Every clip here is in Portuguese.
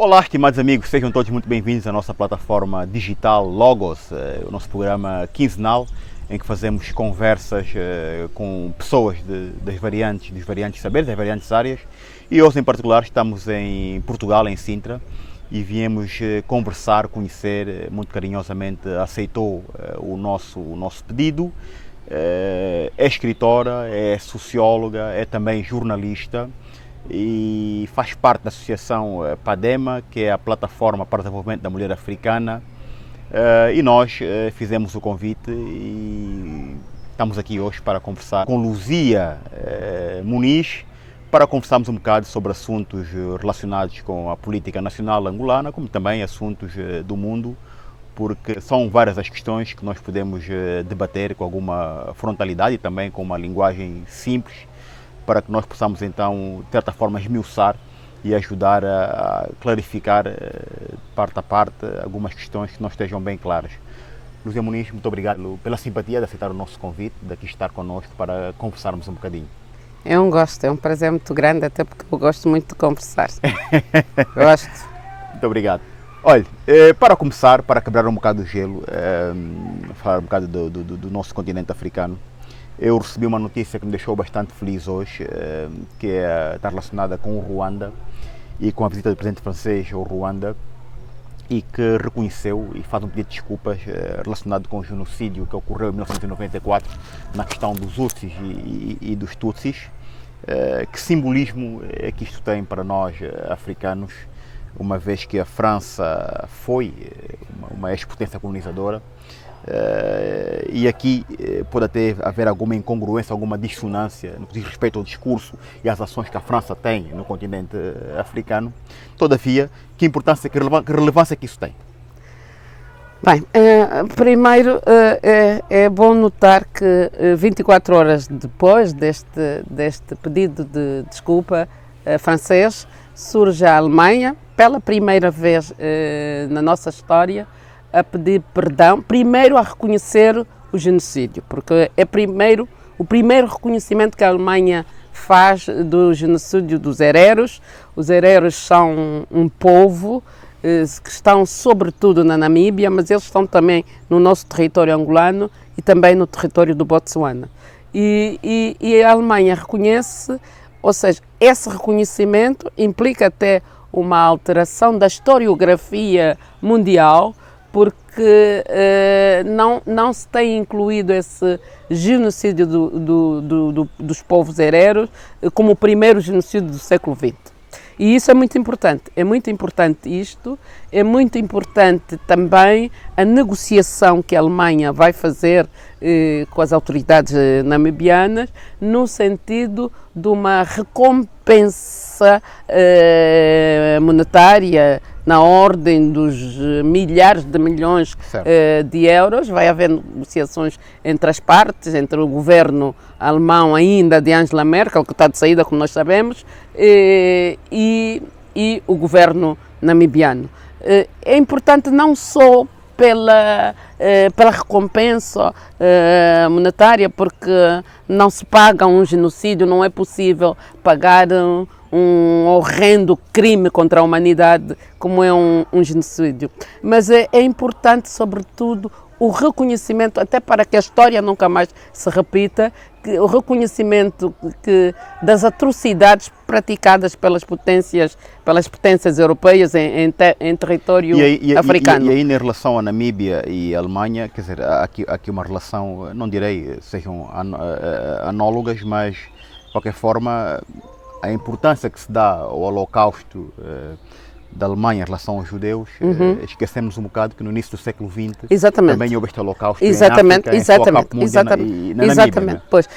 Olá, estimados amigos, sejam todos muito bem-vindos à nossa plataforma digital Logos, o nosso programa quinzenal em que fazemos conversas com pessoas dos variantes saberes, das variantes áreas, e hoje em particular estamos em Portugal, em Sintra, e viemos conversar, conhecer, muito carinhosamente aceitou o nosso pedido. É escritora, é socióloga, é também jornalista e faz parte da associação PADEMA, que é a Plataforma para o Desenvolvimento da Mulher Africana, e nós fizemos o convite e estamos aqui hoje para conversar com Luzia Muniz, para conversarmos um bocado sobre assuntos relacionados com a política nacional angolana, como também assuntos do mundo, porque são várias as questões que nós podemos debater com alguma frontalidade e também com uma linguagem simples, para que nós possamos então, de certa forma, esmiuçar e ajudar a clarificar, parte a parte, algumas questões que não estejam bem claras. Luzia Muniz, muito obrigado pela simpatia de aceitar o nosso convite, de aqui estar connosco para conversarmos um bocadinho. É um gosto, é um prazer muito grande, até porque eu gosto muito de conversar. Gosto. Muito obrigado. Olha, para começar, para quebrar um bocado o gelo, falar um bocado do nosso continente africano, eu recebi uma notícia que me deixou bastante feliz hoje, que está relacionada com o Ruanda e com a visita do presidente francês ao Ruanda, e que reconheceu e faz um pedido de desculpas relacionado com o genocídio que ocorreu em 1994 na questão dos Hutsis e dos Tutsis. Que simbolismo é que isto tem para nós africanos, uma vez que a França foi uma ex-potência colonizadora, e aqui pode até haver alguma incongruência, alguma dissonância no que diz respeito ao discurso e às ações que a França tem no continente africano. Todavia, que relevância que isso tem? Bem, primeiro é bom notar que 24 horas depois deste pedido de desculpa francês, surge a Alemanha, pela primeira vez na nossa história, a pedir perdão, primeiro a reconhecer o genocídio, porque é o primeiro reconhecimento que a Alemanha faz do genocídio dos hereros. Os hereros são um povo que estão sobretudo na Namíbia, mas eles estão também no nosso território angolano e também no território do Botsuana. E a Alemanha reconhece, ou seja, esse reconhecimento implica até uma alteração da historiografia mundial, porque não se tem incluído esse genocídio dos povos hereros como o primeiro genocídio do século XX. E isso é muito importante isto, é muito importante também a negociação que a Alemanha vai fazer com as autoridades namibianas, no sentido de uma recompensa monetária na ordem dos milhares de milhões de euros. Vai haver negociações entre as partes, entre o governo alemão ainda de Angela Merkel, que está de saída, como nós sabemos, e o governo namibiano. É importante não só pela recompensa monetária, porque não se paga um genocídio, não é possível pagar um horrendo crime contra a humanidade como é um genocídio. Mas é importante, sobretudo, o reconhecimento, até para que a história nunca mais se repita, o reconhecimento das atrocidades praticadas pelas potências europeias em território africano. E aí, em relação à Namíbia e à Alemanha, quer dizer, há aqui uma relação, não direi sejam análogas, mas de qualquer forma a importância que se dá ao Holocausto da Alemanha em relação aos judeus, esquecemos um bocado que no início do século XX também houve este Holocausto em África, e na Namíbia. Né? Pois,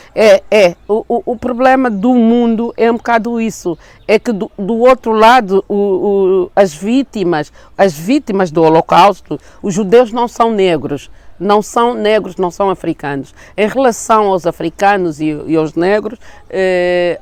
o problema do mundo é um bocado isso, é que do outro lado as vítimas do Holocausto, os judeus não são negros, não são africanos. Em relação aos africanos e aos negros,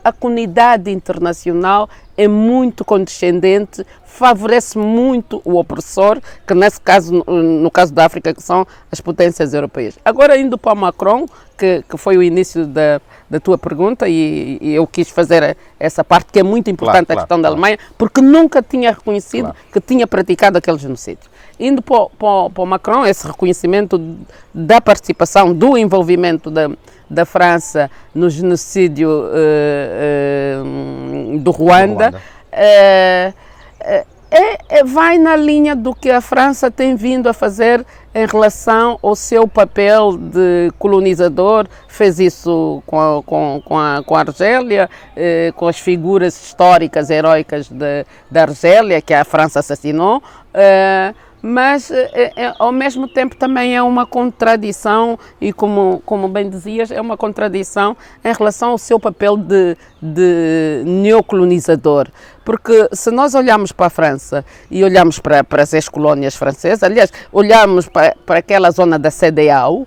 a comunidade internacional é muito condescendente, favorece muito o opressor, que nesse caso, no caso da África, que são as potências europeias. Agora, indo para o Macron, que foi o início da tua pergunta, e eu quis fazer essa parte, que é muito importante, a questão da Alemanha, porque nunca tinha reconhecido que tinha praticado aquele genocídio. Indo para o Macron, esse reconhecimento da participação, do envolvimento da França no genocídio do Ruanda, vai na linha do que a França tem vindo a fazer em relação ao seu papel de colonizador. Fez isso com a Argélia, com as figuras históricas, heróicas da Argélia, que a França assassinou, mas ao mesmo tempo também é uma contradição, e como bem dizias, é uma contradição em relação ao seu papel de neocolonizador. Porque se nós olharmos para a França e olharmos para as ex-colónias francesas, aliás, olharmos para aquela zona da CEDEAO,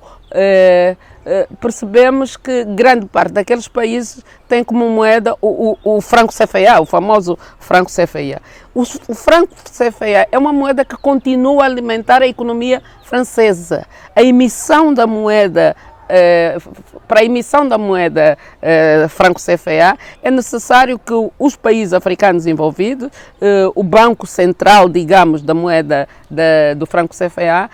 percebemos que grande parte daqueles países tem como moeda o franco CFA, o famoso franco CFA. O franco CFA é uma moeda que continua a alimentar a economia francesa. A emissão da moeda, para a emissão da moeda franco CFA, é necessário que os países africanos envolvidos, o Banco Central, digamos, da moeda do franco CFA,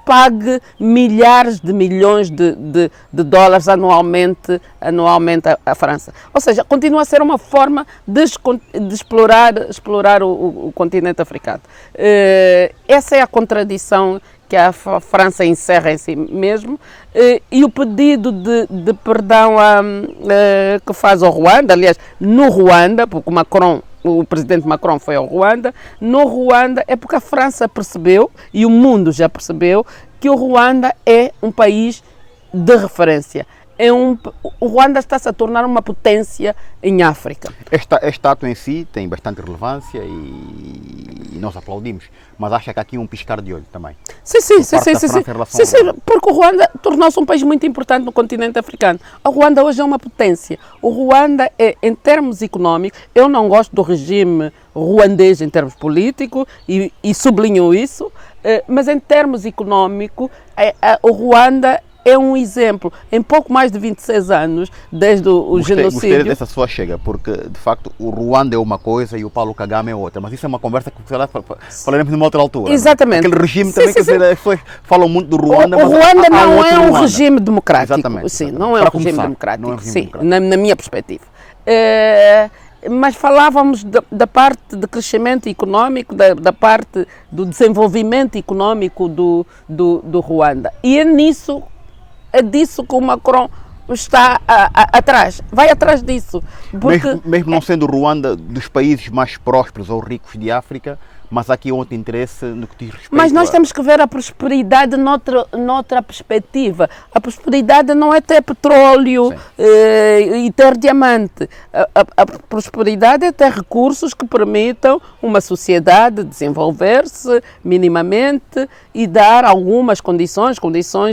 pague milhares de milhões de dólares anualmente à França. Ou seja, continua a ser uma forma de explorar o continente africano. Essa é a contradição que a França encerra em si mesmo, e o pedido de perdão que faz ao Ruanda, aliás, no Ruanda, porque o presidente Macron foi ao Ruanda, no Ruanda é porque a França percebeu, e o mundo já percebeu, que o Ruanda é um país de referência. O Ruanda está-se a tornar uma potência em África. Este ato em si tem bastante relevância e nós aplaudimos, mas acha que há aqui um piscar de olho também? Sim, porque o Ruanda tornou-se um país muito importante no continente africano. O Ruanda hoje é uma potência. O Ruanda em termos económicos, eu não gosto do regime ruandês em termos políticos e sublinho isso, mas em termos económicos, o Ruanda é um exemplo. Em pouco mais de 26 anos, desde o genocídio... Gostei dessa sua chega, porque, de facto, o Ruanda é uma coisa e o Paulo Kagame é outra. Mas isso é uma conversa que falaremos numa outra altura. Exatamente. Aquele regime também, quer dizer, as pessoas falam muito do Ruanda, mas... O Ruanda não é um Ruanda. Regime democrático. Exatamente. Sim, não é um regime democrático. Não é um regime democrático. Na minha perspectiva. Mas falávamos da parte de crescimento económico, da parte do desenvolvimento económico do Ruanda. E é disso que o Macron está atrás, vai atrás disso. Porque mesmo não sendo o Ruanda dos países mais prósperos ou ricos de África, mas há aqui outro interesse no que diz respeito. Mas nós temos que ver a prosperidade noutra perspectiva. A prosperidade não é ter petróleo e ter diamante. A prosperidade é ter recursos que permitam uma sociedade desenvolver-se minimamente e dar algumas condições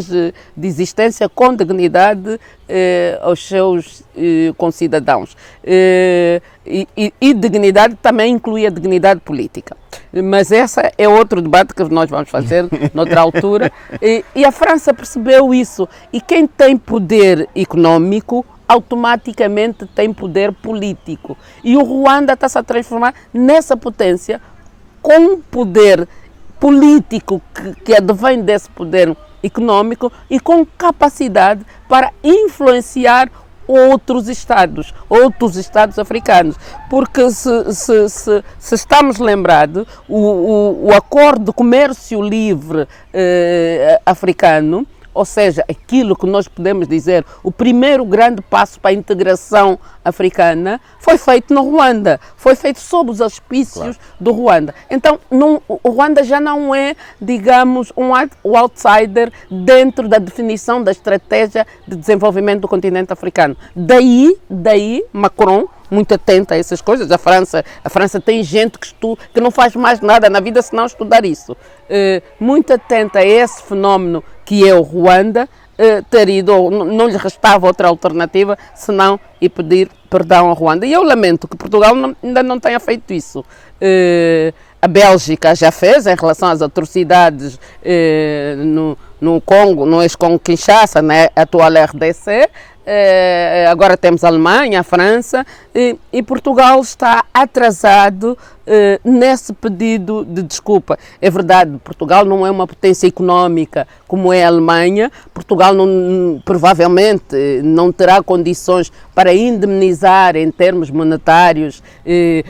de existência com dignidade aos seus concidadãos. E dignidade também inclui a dignidade política. Mas esse é outro debate que nós vamos fazer noutra altura. E a França percebeu isso. E quem tem poder económico, automaticamente tem poder político. E o Ruanda está-se a transformar nessa potência com poder político que advém desse poder económico e com capacidade para influenciar outros estados africanos, porque se estamos lembrados, o acordo de comércio livre africano, ou seja, aquilo que nós podemos dizer, o primeiro grande passo para a integração africana, foi feito no Ruanda, foi feito sob os auspícios do Ruanda. Então, o Ruanda já não é, digamos, o outsider dentro da definição da estratégia de desenvolvimento do continente africano. Daí Macron, muito atento a essas coisas. A França tem gente que não faz mais nada na vida senão estudar isso. Muito atenta a esse fenómeno que é o Ruanda, ter ido, ou não lhe restava outra alternativa senão ir pedir perdão a Ruanda. E eu lamento que Portugal ainda não tenha feito isso. A Bélgica já fez em relação às atrocidades no Congo, no ex-Congo Kinshasa, né, atual RDC. Agora temos a Alemanha, a França, e Portugal está atrasado nesse pedido de desculpa. É verdade, Portugal não é uma potência económica como é a Alemanha. Portugal provavelmente não terá condições para indemnizar em termos monetários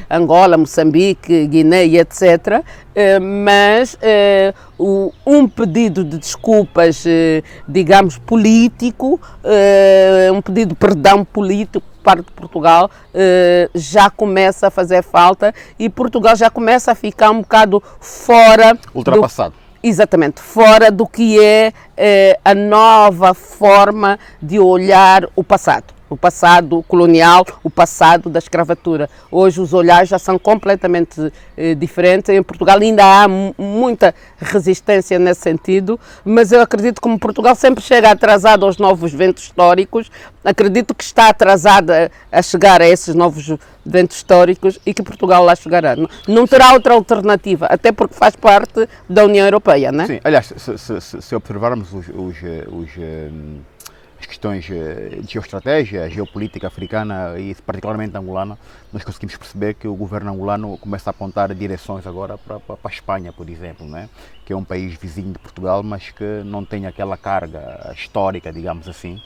Angola, Moçambique, Guiné e etc. Mas um pedido de desculpas, digamos, político, um pedido de perdão político por parte de Portugal já começa a fazer falta e Portugal já começa a ficar um bocado fora... Ultrapassado. Exatamente, fora do que é a nova forma de olhar o passado colonial, o passado da escravatura. Hoje os olhares já são completamente diferentes. Em Portugal ainda há muita resistência nesse sentido, mas eu acredito que como Portugal sempre chega atrasado aos novos ventos históricos, acredito que está atrasada a chegar a esses novos ventos históricos e que Portugal lá chegará. Não terá outra alternativa, até porque faz parte da União Europeia, não é? Sim, aliás, se observarmos as questões de geoestratégia, geopolítica africana e particularmente angolana, nós conseguimos perceber que o governo angolano começa a apontar direções agora para a Espanha, por exemplo, né? Que é um país vizinho de Portugal, mas que não tem aquela carga histórica, digamos assim,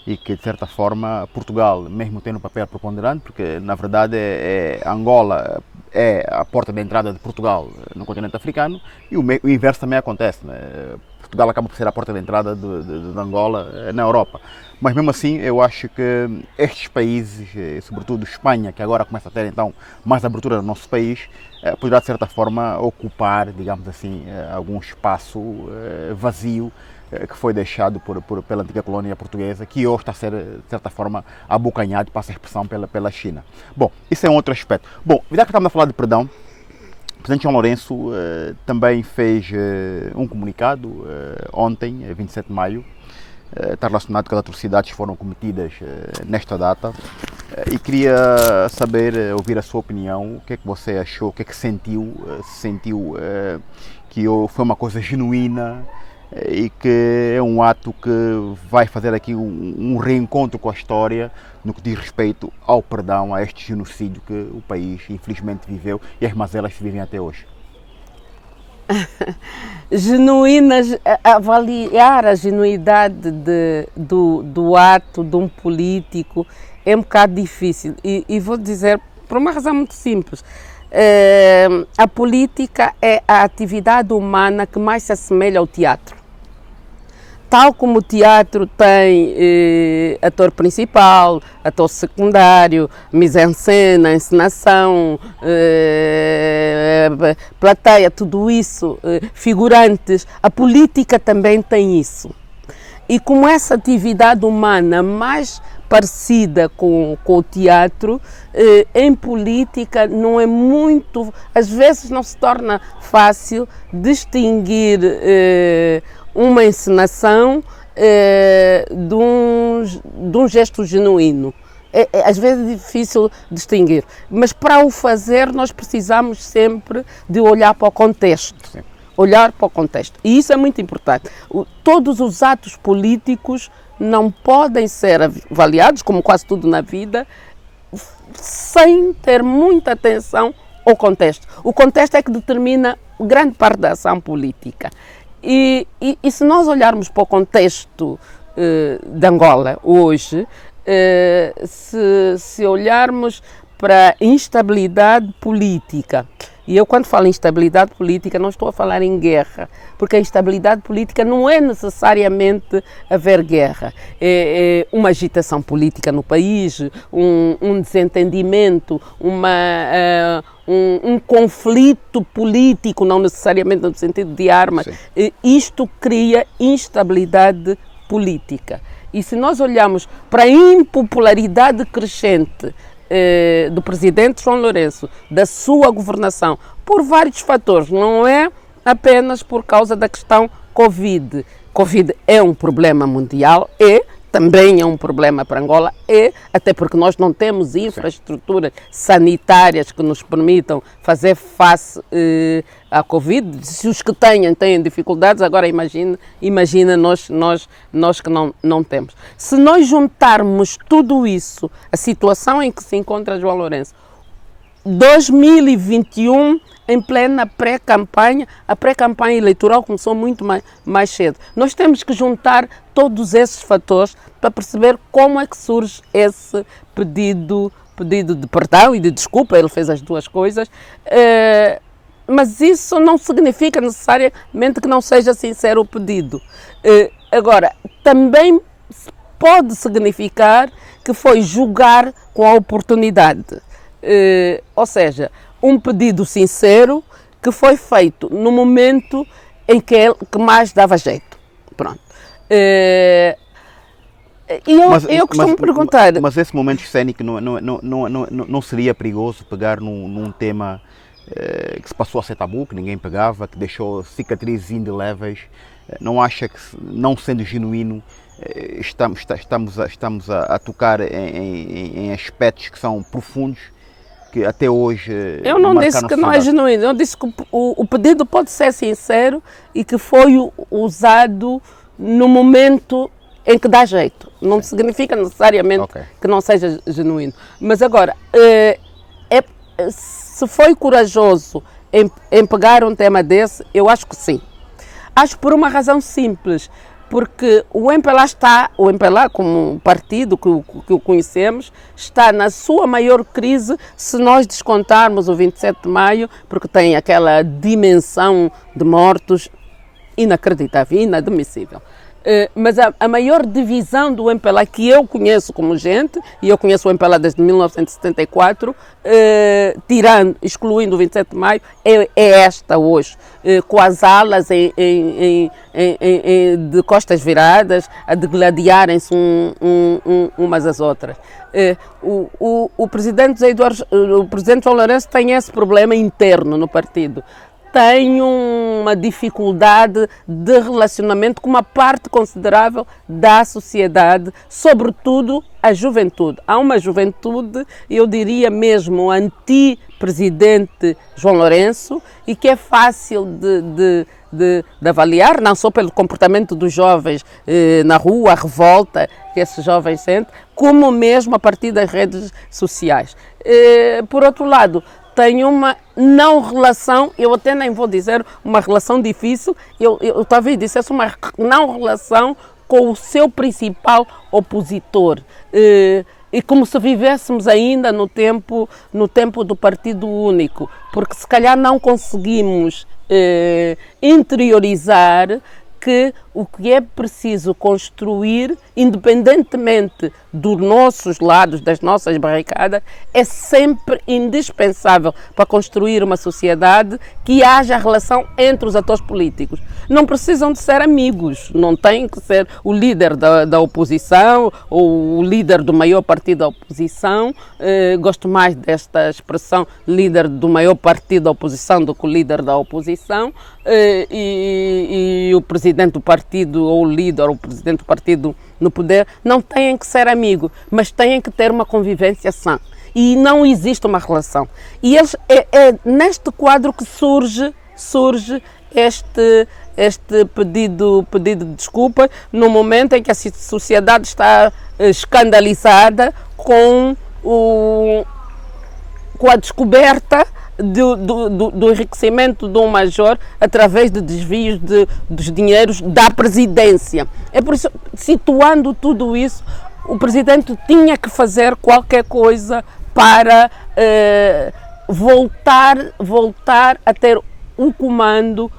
e que de certa forma Portugal, mesmo tendo um papel preponderante, porque na verdade Angola é a porta de entrada de Portugal no continente africano, e o inverso também acontece, né? Portugal acaba por ser a porta de entrada de Angola na Europa. Mas mesmo assim, eu acho que estes países, sobretudo Espanha, que agora começa a ter então mais abertura no nosso país, poderá de certa forma ocupar, digamos assim, algum espaço vazio que foi deixado pela antiga colónia portuguesa, que hoje está a ser, de certa forma, abocanhado, passa a expressão, pela China. Bom, isso é um outro aspecto. Bom, já que estamos a falar de perdão, o Presidente João Lourenço também fez um comunicado ontem, 27 de maio, está relacionado com as atrocidades que foram cometidas nesta data, e queria saber, ouvir a sua opinião, o que é que você achou, o que é que sentiu, que foi uma coisa genuína e que é um ato que vai fazer aqui um reencontro com a história no que diz respeito ao perdão a este genocídio que o país infelizmente viveu e as mazelas se vivem até hoje. Genuínas, avaliar a genuidade do ato de um político é um bocado difícil e vou dizer por uma razão muito simples. A política é a atividade humana que mais se assemelha ao teatro. Tal como o teatro tem ator principal, ator secundário, mise-en-scène, encenação, plateia, tudo isso, figurantes, a política também tem isso. E como essa atividade humana mais parecida com o teatro, em política não é muito, às vezes não se torna fácil distinguir uma encenação de um gesto genuíno. Às vezes é difícil distinguir, mas para o fazer nós precisamos sempre de olhar para o contexto. Sim. Olhar para o contexto. E isso é muito importante. Todos os atos políticos não podem ser avaliados, como quase tudo na vida, sem ter muita atenção ao contexto. O contexto é que determina grande parte da ação política. E se nós olharmos para o contexto de Angola hoje, se olharmos para a instabilidade política, e eu quando falo em instabilidade política não estou a falar em guerra, porque a instabilidade política não é necessariamente haver guerra, é uma agitação política no país, um desentendimento, um conflito político, não necessariamente no sentido de armas. Isto cria instabilidade política. E se nós olharmos para a impopularidade crescente do presidente João Lourenço, da sua governação, por vários fatores, não é apenas por causa da questão Covid. Covid é um problema mundial, também é um problema para Angola, até porque nós não temos infraestruturas sanitárias que nos permitam fazer face à Covid. Se os que têm dificuldades, agora imagina nós que não temos. Se nós juntarmos tudo isso, a situação em que se encontra João Lourenço, 2021, em plena pré-campanha, a pré-campanha eleitoral começou muito mais cedo. Nós temos que juntar todos esses fatores para perceber como é que surge esse pedido de perdão e de desculpa. Ele fez as duas coisas, mas isso não significa necessariamente que não seja sincero o pedido. Agora, também pode significar que foi julgar com a oportunidade. Ou seja, um pedido sincero que foi feito no momento em que mais dava jeito. Pronto. Eu costumo perguntar... Mas esse momento cénico não seria perigoso pegar num tema que se passou a ser tabu, que ninguém pegava, que deixou cicatrizes indeléveis? Não acha que, não sendo genuíno, estamos a tocar em aspectos que são profundos, que até hoje... Eu não disse que não é genuíno, eu disse que o pedido pode ser sincero e que foi usado no momento em que dá jeito. Não significa necessariamente que não seja genuíno. Mas agora, se foi corajoso em pegar um tema desse, eu acho que sim. Acho por uma razão simples. Porque o MPLA como partido que o conhecemos, está na sua maior crise se nós descontarmos o 27 de maio, porque tem aquela dimensão de mortos inacreditável, inadmissível. Mas a maior divisão do MPLA que eu conheço como gente, e eu conheço o MPLA desde 1974, excluindo o 27 de maio, é esta hoje, com as alas de costas viradas, a degladiarem-se umas às outras. O presidente João Lourenço tem esse problema interno no partido. Tem uma dificuldade de relacionamento com uma parte considerável da sociedade, sobretudo a juventude. Há uma juventude, eu diria mesmo, anti-presidente João Lourenço, e que é fácil de avaliar, não só pelo comportamento dos jovens na rua, a revolta que esses jovens sentem, como mesmo a partir das redes sociais. Por outro lado, tem uma não relação, eu até nem vou dizer uma relação difícil, eu talvez dissesse uma não relação com o seu principal opositor. E como se vivêssemos ainda no tempo do Partido Único, porque se calhar não conseguimos interiorizar que o que é preciso construir, independentemente dos nossos lados, das nossas barricadas, é sempre indispensável para construir uma sociedade que haja relação entre os atores políticos. Não precisam de ser amigos, não tem que ser o líder da oposição ou o líder do maior partido da oposição. Gosto mais desta expressão, líder do maior partido da oposição, do que o líder da oposição. E o presidente do partido, ou o líder, ou o presidente do partido no poder, não têm que ser amigos, mas têm que ter uma convivência sã. E não existe uma relação. E é neste quadro que surge este pedido de desculpa, no momento em que a sociedade está escandalizada com a descoberta do enriquecimento de um major através de desvios dos dinheiros da presidência. É por isso, situando tudo isso, o presidente tinha que fazer qualquer coisa para voltar a ter o comando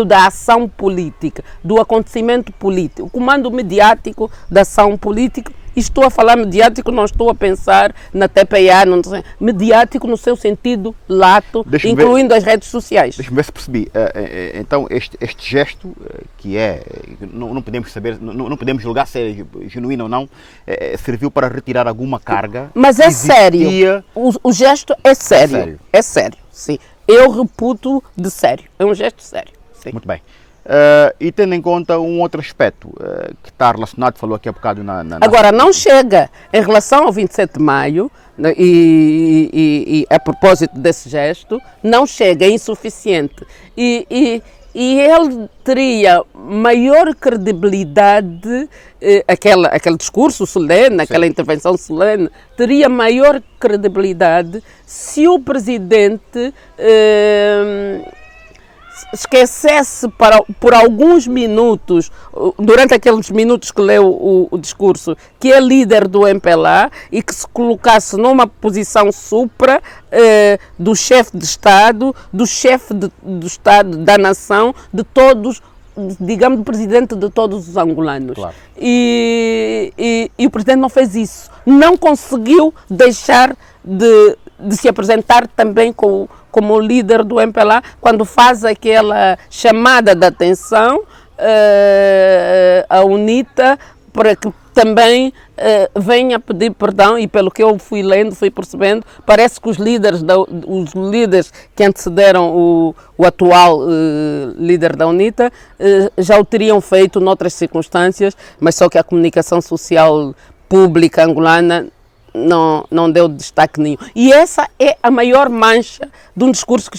da ação política, do acontecimento político, o comando mediático da ação política. E estou a falar mediático, não estou a pensar na TPA, não sei, mediático no seu sentido lato, incluindo as redes sociais. Deixa-me ver se percebi. Então, este gesto, que não podemos saber, não podemos julgar se é genuíno ou não, serviu para retirar alguma carga. Mas é sério. O gesto é sério. É sério, sim. Eu reputo de sério. É um gesto sério. Sim. Muito bem. E tendo em conta um outro aspecto que está relacionado, falou aqui há bocado Agora, não chega em relação ao 27 de maio, né, e a propósito desse gesto, não chega, é insuficiente. E ele teria maior credibilidade, aquele discurso solene, aquela intervenção solene, teria maior credibilidade se o Presidente esquecesse por alguns minutos, durante aqueles minutos que leu o discurso, que é líder do MPLA e que se colocasse numa posição supra do chefe de Estado, do chefe do Estado, da nação, de todos, digamos, do presidente de todos os angolanos. Claro. E o presidente não fez isso. Não conseguiu deixar de se apresentar também como líder do MPLA, quando faz aquela chamada de atenção à UNITA para que também venha pedir perdão, e pelo que eu fui lendo, fui percebendo, parece que os líderes que antecederam o atual líder da UNITA já o teriam feito noutras circunstâncias, mas só que a comunicação social pública angolana não deu destaque nenhum. E essa é a maior mancha de um discurso que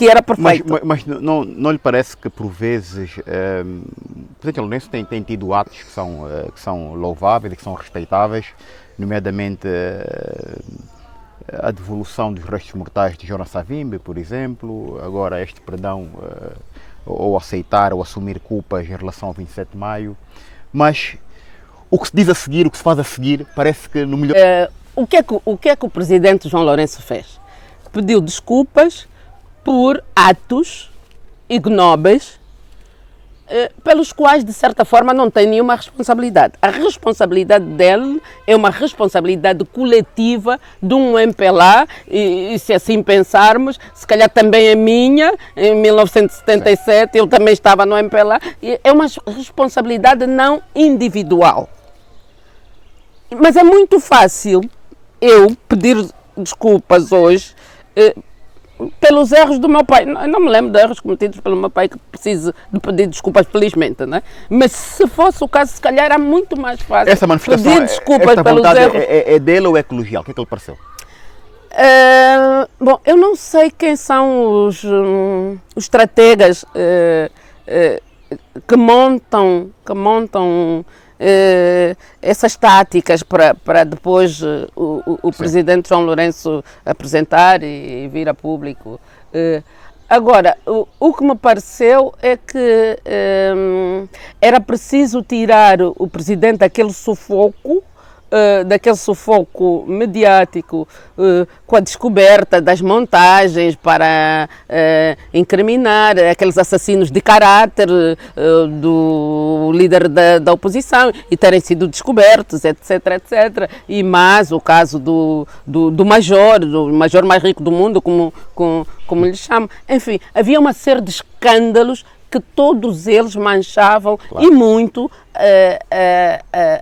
era perfeito. Mas não lhe parece que, por vezes, o presidente Lourenço tem tido atos que são louváveis e que são respeitáveis, nomeadamente a devolução dos restos mortais de Jonas Savimbi, por exemplo, agora este perdão, ou aceitar ou assumir culpas em relação ao 27 de maio, mas o que se diz a seguir, o que se faz a seguir, parece que no melhor... O que é que o presidente João Lourenço fez? Pediu desculpas por atos ignóbeis pelos quais, de certa forma, não tem nenhuma responsabilidade. A responsabilidade dele é uma responsabilidade coletiva de um MPLA, e se assim pensarmos, se calhar também é minha. Em 1977 eu também estava no MPLA. É uma responsabilidade não individual. Mas é muito fácil eu pedir desculpas hoje pelos erros do meu pai. Não me lembro de erros cometidos pelo meu pai que precise de pedir desculpas, felizmente, né? Mas se fosse o caso, se calhar era muito mais fácil essa manifestação, pedir desculpas pelos erros. É dele ou é colegial? O que é que lhe pareceu? Bom, eu não sei quem são os estrategas que montam essas táticas para depois o presidente João Lourenço apresentar e vir a público. Agora, o que me pareceu é que era preciso tirar o presidente daquele sufoco mediático, com a descoberta das montagens para incriminar aqueles assassinos de caráter do líder da oposição e terem sido descobertos, etc, etc. E mais o caso do major mais rico do mundo, como lhe chamam. Enfim, havia uma série de escândalos que todos eles manchavam, claro, e muito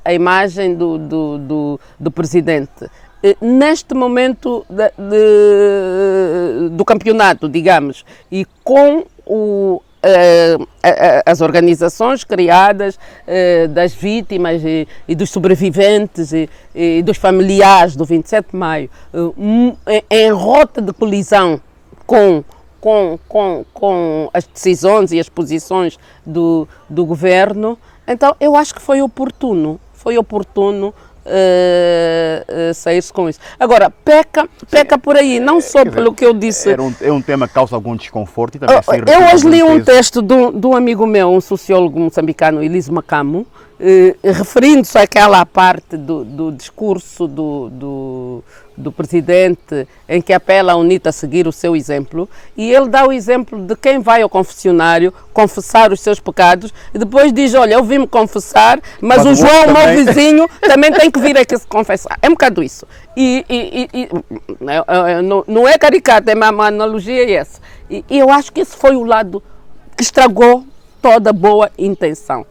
a imagem do presidente. Neste momento do campeonato, digamos, e com as organizações criadas das vítimas e dos sobreviventes e dos familiares do 27 de maio, em rota de colisão com as decisões e as posições do governo. Então eu acho que foi oportuno sair-se com isso. Agora, peca por aí, não só pelo que eu disse. É um tema que causa algum desconforto e também eu hoje li um texto de um amigo meu, um sociólogo moçambicano, Elise Macamo, referindo-se àquela parte do discurso do presidente em que apela a UNITA a seguir o seu exemplo, e ele dá o exemplo de quem vai ao confessionário confessar os seus pecados e depois diz: olha, eu vim-me confessar, mas o João, o meu vizinho, também tem que vir aqui se confessar. É um bocado isso. Não é caricato, é uma analogia essa. E eu acho que esse foi o lado que estragou toda boa intenção.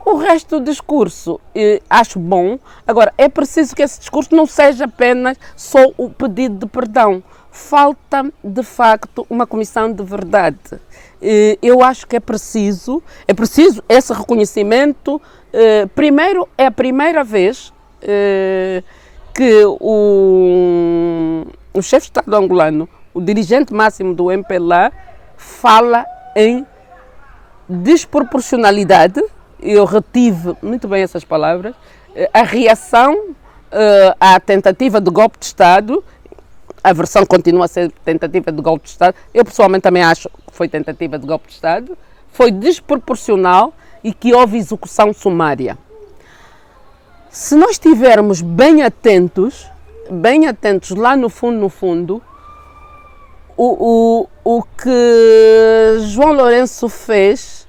O resto do discurso acho bom. Agora, é preciso que esse discurso não seja apenas só o pedido de perdão. falta de facto uma comissão de verdade. Eu acho que é preciso esse reconhecimento. Primeiro, é a primeira vez que o chefe de Estado angolano, o dirigente máximo do MPLA, fala em desproporcionalidade. Eu retive muito bem essas palavras. A reação à tentativa de golpe de Estado, a versão continua a ser tentativa de golpe de Estado, eu pessoalmente também acho que foi tentativa de golpe de Estado, foi desproporcional e que houve execução sumária. Se nós estivermos bem atentos lá no fundo, o que João Lourenço fez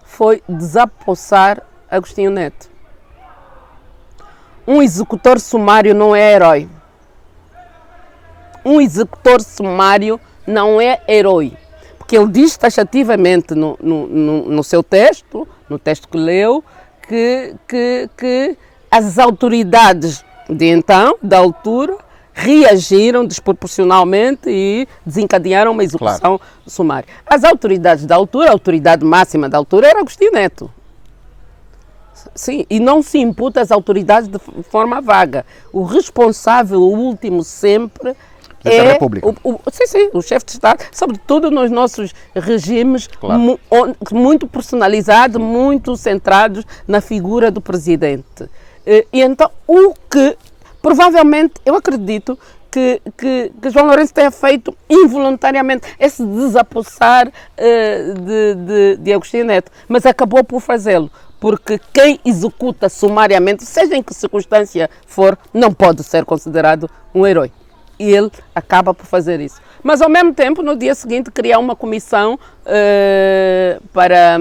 foi desapossar Agostinho Neto. Um executor sumário não é herói. Um executor sumário não é herói. Porque ele diz taxativamente no seu texto, no texto que leu, que as autoridades de então, da altura, reagiram desproporcionalmente e desencadearam uma execução sumária. As autoridades da altura, a autoridade máxima da altura era Agostinho Neto. Sim, e não se imputa às autoridades de forma vaga. O responsável, o último sempre, é o chefe de Estado, sobretudo nos nossos regimes muito personalizados, muito centrados na figura do presidente. E então, o que provavelmente, eu acredito que João Lourenço tenha feito involuntariamente esse desapossar de Agostinho Neto, mas acabou por fazê-lo. Porque quem executa sumariamente, seja em que circunstância for, não pode ser considerado um herói. E ele acaba por fazer isso. Mas, ao mesmo tempo, no dia seguinte, criar uma comissão para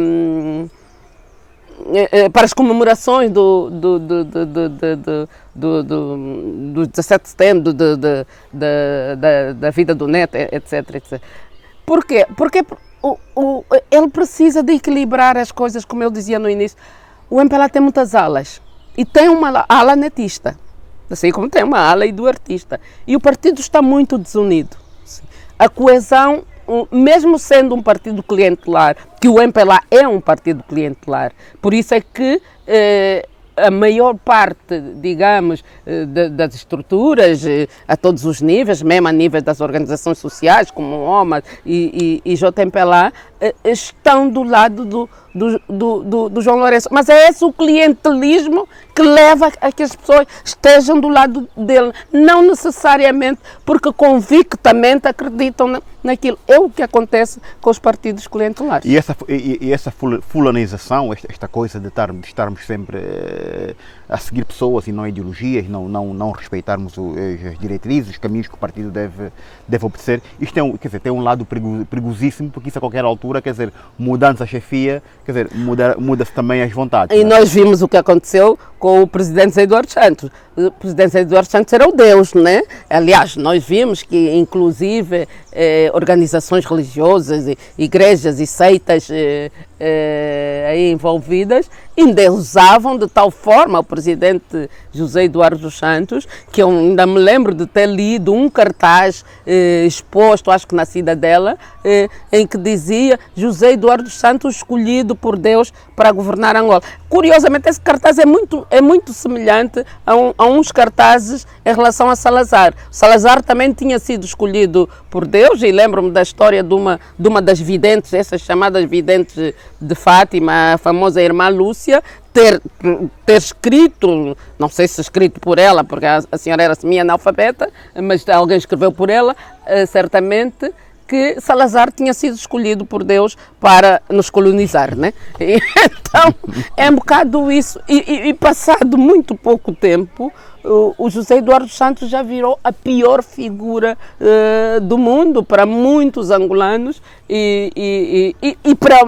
as comemorações do 17 de setembro, da vida do Neto, etc. Por quê? Porque ele precisa de equilibrar as coisas, como eu dizia no início. O MPLA tem muitas alas e tem uma ala netista, assim como tem uma ala eduartista. E o partido está muito desunido. A coesão, mesmo sendo um partido clientelar, que o MPLA é um partido clientelar, por isso é que a maior parte, digamos, das estruturas, a todos os níveis, mesmo a nível das organizações sociais, como o OMA e JMPLA, estão do lado do João Lourenço. Mas é esse o clientelismo que leva a que as pessoas estejam do lado dele, não necessariamente porque convictamente acreditam naquilo. É o que acontece com os partidos clientelares. E essa fulanização, esta coisa de estarmos sempre a seguir pessoas e não ideologias, não respeitarmos as diretrizes, os caminhos que o partido deve obedecer, isto tem um lado perigosíssimo, porque isso a qualquer altura, quer dizer, mudando a chefia, quer dizer, muda-se também as vontades. E nós vimos o que aconteceu com o presidente Zé Eduardo Santos. O presidente Zé Eduardo Santos era o Deus, né? Aliás, nós vimos que, inclusive, organizações religiosas, igrejas e seitas aí envolvidas, endeusavam de tal forma o presidente José Eduardo dos Santos, que eu ainda me lembro de ter lido um cartaz exposto, acho que na Cidadela, em que dizia José Eduardo dos Santos escolhido por Deus para governar Angola. Curiosamente, esse cartaz é muito semelhante a uns cartazes em relação a Salazar. Salazar também tinha sido escolhido por Deus, e lembro-me da história de uma das videntes, essas chamadas videntes de Fátima, a famosa irmã Lúcia, ter escrito, não sei se escrito por ela, porque a senhora era semi-analfabeta, mas alguém escreveu por ela, certamente, que Salazar tinha sido escolhido por Deus para nos colonizar, né? E, então, é um bocado isso. E passado muito pouco tempo, o José Eduardo Santos já virou a pior figura do mundo para muitos angolanos e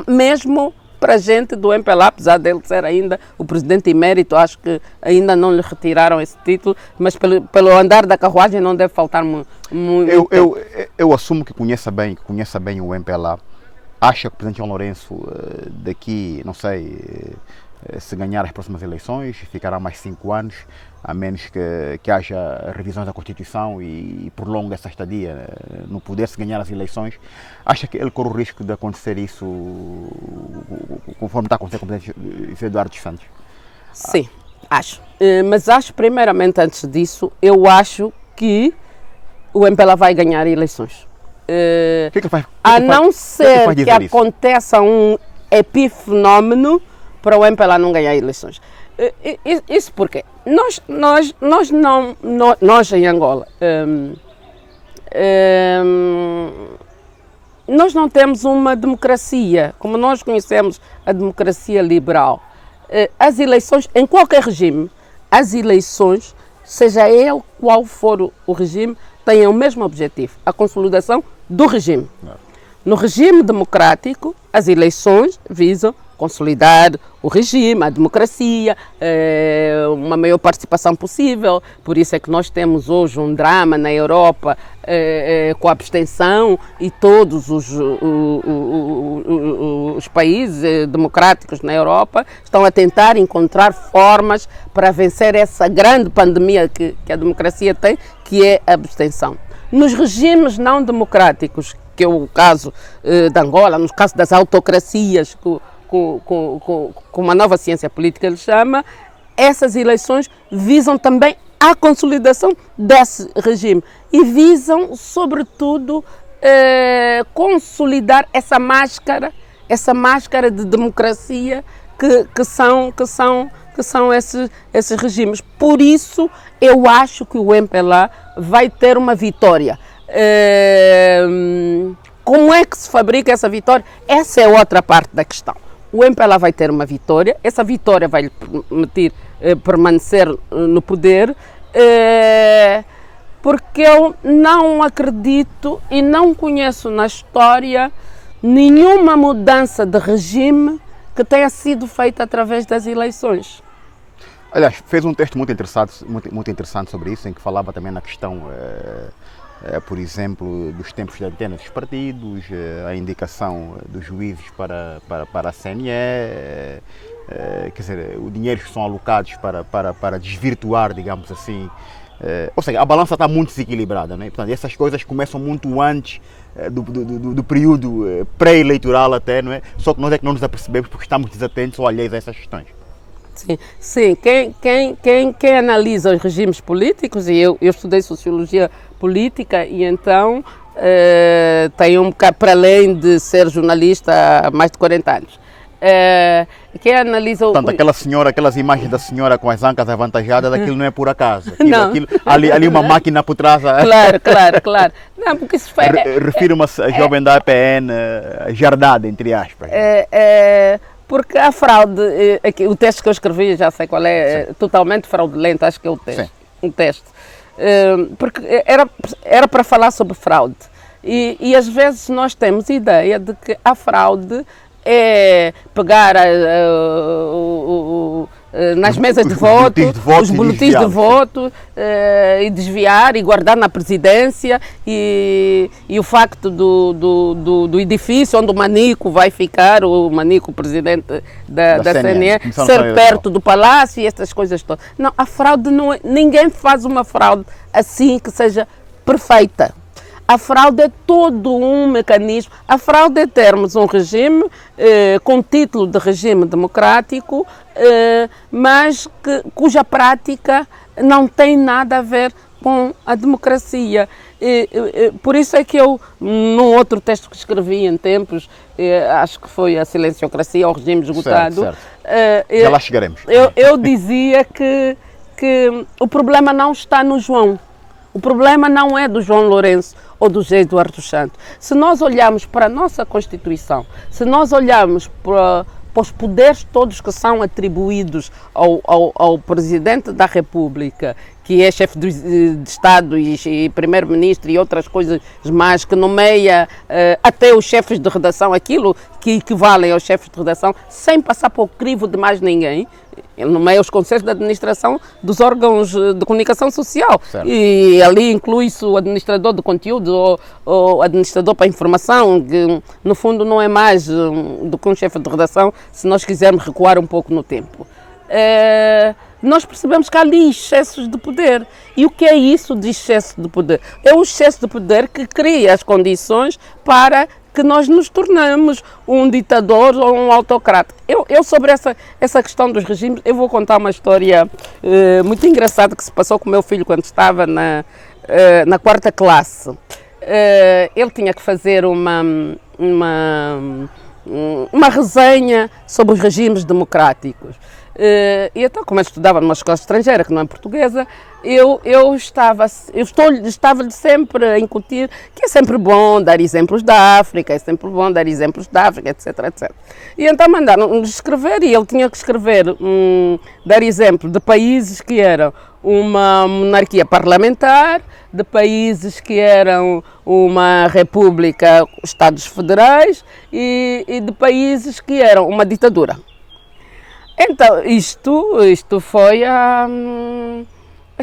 mesmo para a gente do MPLA, apesar dele ser ainda o presidente emérito, acho que ainda não lhe retiraram esse título, mas pelo andar da carruagem não deve faltar muito. Eu assumo que conheça bem o MPLA. Acha que o presidente João Lourenço daqui, não sei, se ganhar as próximas eleições, ficará mais 5 anos, a menos que haja revisões da Constituição e prolongue essa estadia no poder, se ganhar as eleições. Acha que ele corre o risco de acontecer isso conforme está acontecendo com o presidente Eduardo dos Santos? Sim, acho. Mas acho, primeiramente, antes disso, eu acho que o MPLA vai ganhar eleições. A não ser que aconteça um epifenómeno para o MPLA não ganhar eleições. Isso porque nós em Angola, nós não temos uma democracia como nós conhecemos a democracia liberal. As eleições, em qualquer regime, as eleições, seja ele qual for o regime, têm o mesmo objetivo, a consolidação do regime. No regime democrático, as eleições visam consolidar o regime, a democracia, uma maior participação possível. Por isso é que nós temos hoje um drama na Europa com a abstenção e todos os países democráticos na Europa estão a tentar encontrar formas para vencer essa grande pandemia que a democracia tem, que é a abstenção. Nos regimes não democráticos, que é o caso de Angola, no caso das autocracias, com uma nova ciência política, ele chama, essas eleições visam também a consolidação desse regime e visam, sobretudo, consolidar essa máscara de democracia que são esses regimes. Por isso, eu acho que o MPLA vai ter uma vitória. Como é que se fabrica essa vitória? Essa é outra parte da questão. O MPLA vai ter uma vitória, essa vitória vai lhe permitir permanecer no poder, porque eu não acredito e não conheço na história nenhuma mudança de regime que tenha sido feita através das eleições. Aliás, fez um texto muito interessante sobre isso, em que falava também na questão, por exemplo, dos tempos de antena dos partidos, a indicação dos juízes para a CNE, quer dizer, o dinheiro que são alocados para desvirtuar, digamos assim. Ou seja, a balança está muito desequilibrada, né? Portanto, essas coisas começam muito antes do período pré-eleitoral até, não é? Só que nós é que não nos apercebemos porque estamos desatentos ou alheios a essas questões. Sim. Quem analisa os regimes políticos, e eu estudei Sociologia Política, e então tenho um bocado, para além de ser jornalista há mais de 40 anos, quem analisa... Portanto, aquelas imagens da senhora com as ancas avantajadas, aquilo não é por acaso. Não. Ali uma máquina por trás... Claro. Não, porque isso foi... Refiro-me a jovem da APN, jardada, entre aspas. Porque a fraude, o texto que eu escrevi, já sei qual é, totalmente fraudulento, acho que é o texto. Um texto. Porque era para falar sobre fraude. E às vezes nós temos ideia de que a fraude é pegar nas mesas de voto, os boletins de voto e desviar e guardar na presidência e o facto do edifício onde o Manico vai ficar, o Manico, presidente da CNE, ser perto do palácio e estas coisas todas. Não, a fraude não é, ninguém faz uma fraude assim que seja perfeita. A fraude é todo um mecanismo. A fraude é termos um regime com título de regime democrático, mas cuja prática não tem nada a ver com a democracia. Por isso é que eu, num outro texto que escrevi em tempos, acho que foi a Silenciocracia, o regime esgotado. Certo. Já lá chegaremos. Eu dizia que o problema não está no João. O problema não é do João Lourenço ou do José Eduardo Santos. Se nós olharmos para a nossa Constituição, se nós olharmos para os poderes todos que são atribuídos ao Presidente da República, que é chefe de Estado e primeiro-ministro e outras coisas mais, que nomeia até os chefes de redação, aquilo que equivalem aos chefes de redação, sem passar por crivo de mais ninguém. Ele nomeia os conselhos de administração dos órgãos de comunicação social. Certo. E ali inclui-se o administrador de conteúdo ou administrador para a informação, que no fundo não é mais do que um chefe de redação, se nós quisermos recuar um pouco no tempo. Nós percebemos que há ali excessos de poder. E o que é isso de excesso de poder? É o excesso de poder que cria as condições para que nós nos tornamos um ditador ou um autocrata. Eu sobre essa questão dos regimes, eu vou contar uma história muito engraçada que se passou com o meu filho quando estava na 4ª classe. Ele tinha que fazer uma resenha sobre os regimes democráticos. E então, como eu estudava numa escola estrangeira, que não é portuguesa, eu estava-lhe sempre a incutir que é sempre bom dar exemplos da África, etc, etc. E então mandaram-nos escrever, e ele tinha que escrever, dar exemplo de países que eram uma monarquia parlamentar, de países que eram uma república, Estados Federais, e de países que eram uma ditadura. Então, isto foi há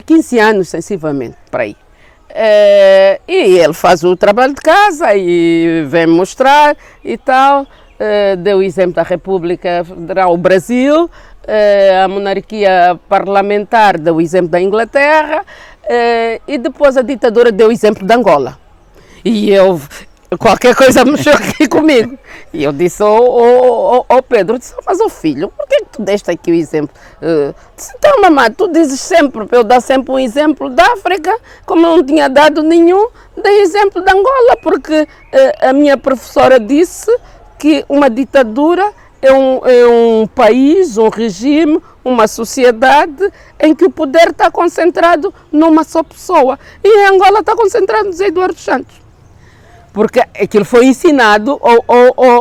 15 anos, sensivelmente, por aí. E ele faz o trabalho de casa e vem mostrar e tal. Deu o exemplo da República Federal, o Brasil, a monarquia parlamentar deu o exemplo da Inglaterra, e depois a ditadura deu o exemplo da Angola. E qualquer coisa mexeu aqui comigo. E eu disse ao Pedro, disse, mas filho, por que tu deste aqui o exemplo? Disse, então mamãe, tu dizes sempre para eu dar sempre um exemplo da África, como eu não tinha dado nenhum, dei exemplo da Angola, porque a minha professora disse que uma ditadura é um país, um regime, uma sociedade em que o poder está concentrado numa só pessoa. E em Angola está concentrado no Zé Eduardo Santos. Porque aquilo foi ensinado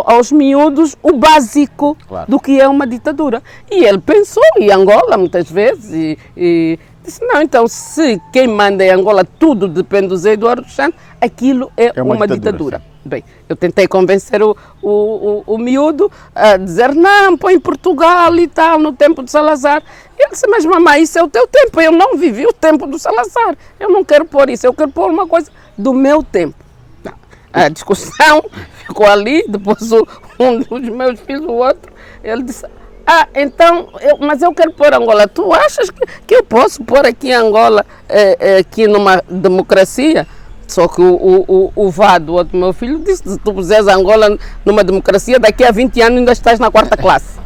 aos miúdos o básico, claro, do que é uma ditadura. E ele pensou em Angola muitas vezes e disse, não, então se quem manda em Angola tudo depende do Zé Eduardo Santos, aquilo é uma ditadura. Bem, eu tentei convencer o miúdo a dizer, não, põe Portugal e tal, no tempo de Salazar. Ele disse, mas mamãe, isso é o teu tempo, eu não vivi o tempo do Salazar, eu não quero pôr isso, eu quero pôr uma coisa do meu tempo. A discussão ficou ali, depois um dos meus filhos, o outro, ele disse, então, mas eu quero pôr Angola. Tu achas que eu posso pôr aqui Angola, aqui numa democracia? Só que o Vado, o outro meu filho, disse, se tu puseres Angola numa democracia, daqui a 20 anos ainda estás na 4ª classe.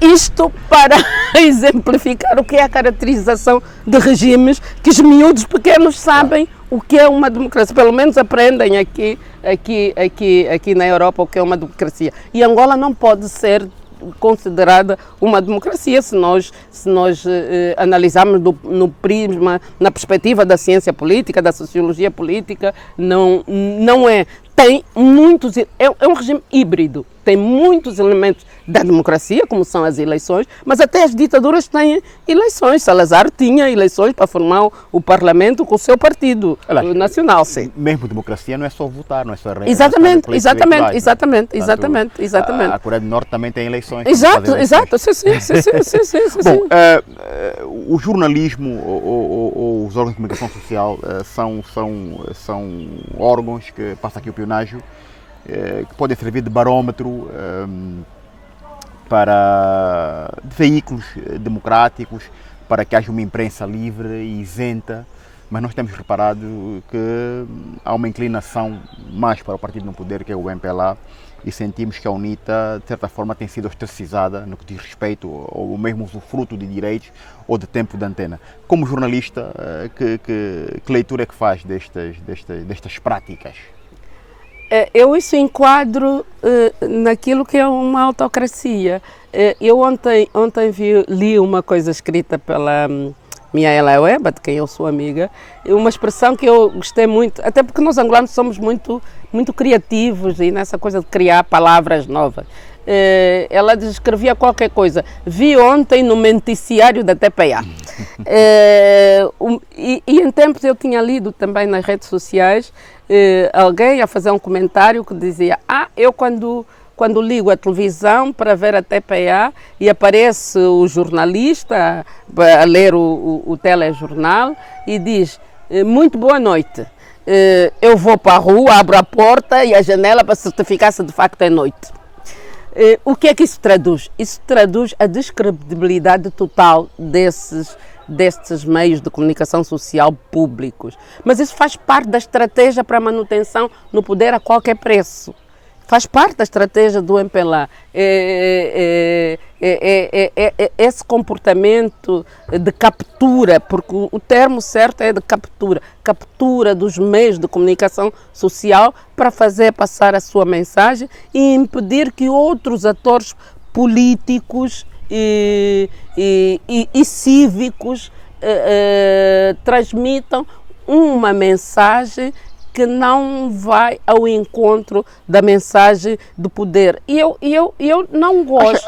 Isto para exemplificar o que é a caracterização de regimes que os miúdos pequenos sabem o que é uma democracia. Pelo menos aprendem aqui na Europa o que é uma democracia. E Angola não pode ser considerada uma democracia se nós analisarmos no prisma, na perspectiva da ciência política, da sociologia política, não é. Tem muitos, é um regime híbrido, tem muitos elementos da democracia, como são as eleições, mas até as ditaduras têm eleições. Salazar tinha eleições para formar o parlamento com o seu partido nacional. Sim. Mesmo democracia não é só votar, não é só reeleger. Exatamente. A Coreia do Norte também tem eleições. Exato. Sim. Bom, o jornalismo ou os órgãos de comunicação social são órgãos que, passa aqui o pionágio, que podem servir de barómetro para veículos democráticos, para que haja uma imprensa livre e isenta, mas nós temos reparado que há uma inclinação mais para o partido no poder, que é o MPLA, e sentimos que a UNITA, de certa forma, tem sido ostracizada no que diz respeito ao mesmo usufruto de direitos ou de tempo de antena. Como jornalista, que leitura é que faz destas práticas? Eu isso enquadro naquilo que é uma autocracia. Eu ontem li uma coisa escrita pela minha Elaueba, de quem eu sou amiga, uma expressão que eu gostei muito, até porque nós angolanos somos muito criativos e nessa coisa de criar palavras novas. Ela descrevia qualquer coisa. Vi ontem no noticiário da TPA. E em tempos eu tinha lido também nas redes sociais alguém a fazer um comentário que dizia: eu quando ligo a televisão para ver a TPA e aparece o jornalista a ler o telejornal e diz: muito boa noite. Eu vou para a rua, abro a porta e a janela para certificar se de facto é noite. O que é que isso traduz? Isso traduz a descredibilidade total destes meios de comunicação social públicos. Mas isso faz parte da estratégia para a manutenção no poder a qualquer preço. Faz parte da estratégia do MPLA. Esse comportamento de captura, porque o termo certo é de captura dos meios de comunicação social para fazer passar a sua mensagem e impedir que outros atores políticos e cívicos transmitam uma mensagem que não vai ao encontro da mensagem do poder. E eu não gosto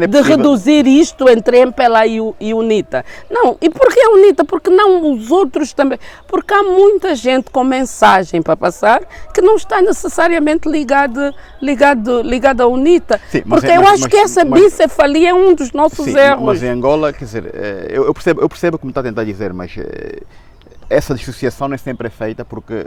de reduzir isto entre MPLA e UNITA. Não, e por que a UNITA? Porque não os outros também? Porque há muita gente com mensagem para passar que não está necessariamente ligada à UNITA. Sim, porque eu acho que essa bicefalia é um dos nossos erros. Mas em Angola, quer dizer, eu percebo como está a tentar dizer, mas essa dissociação não é sempre feita porque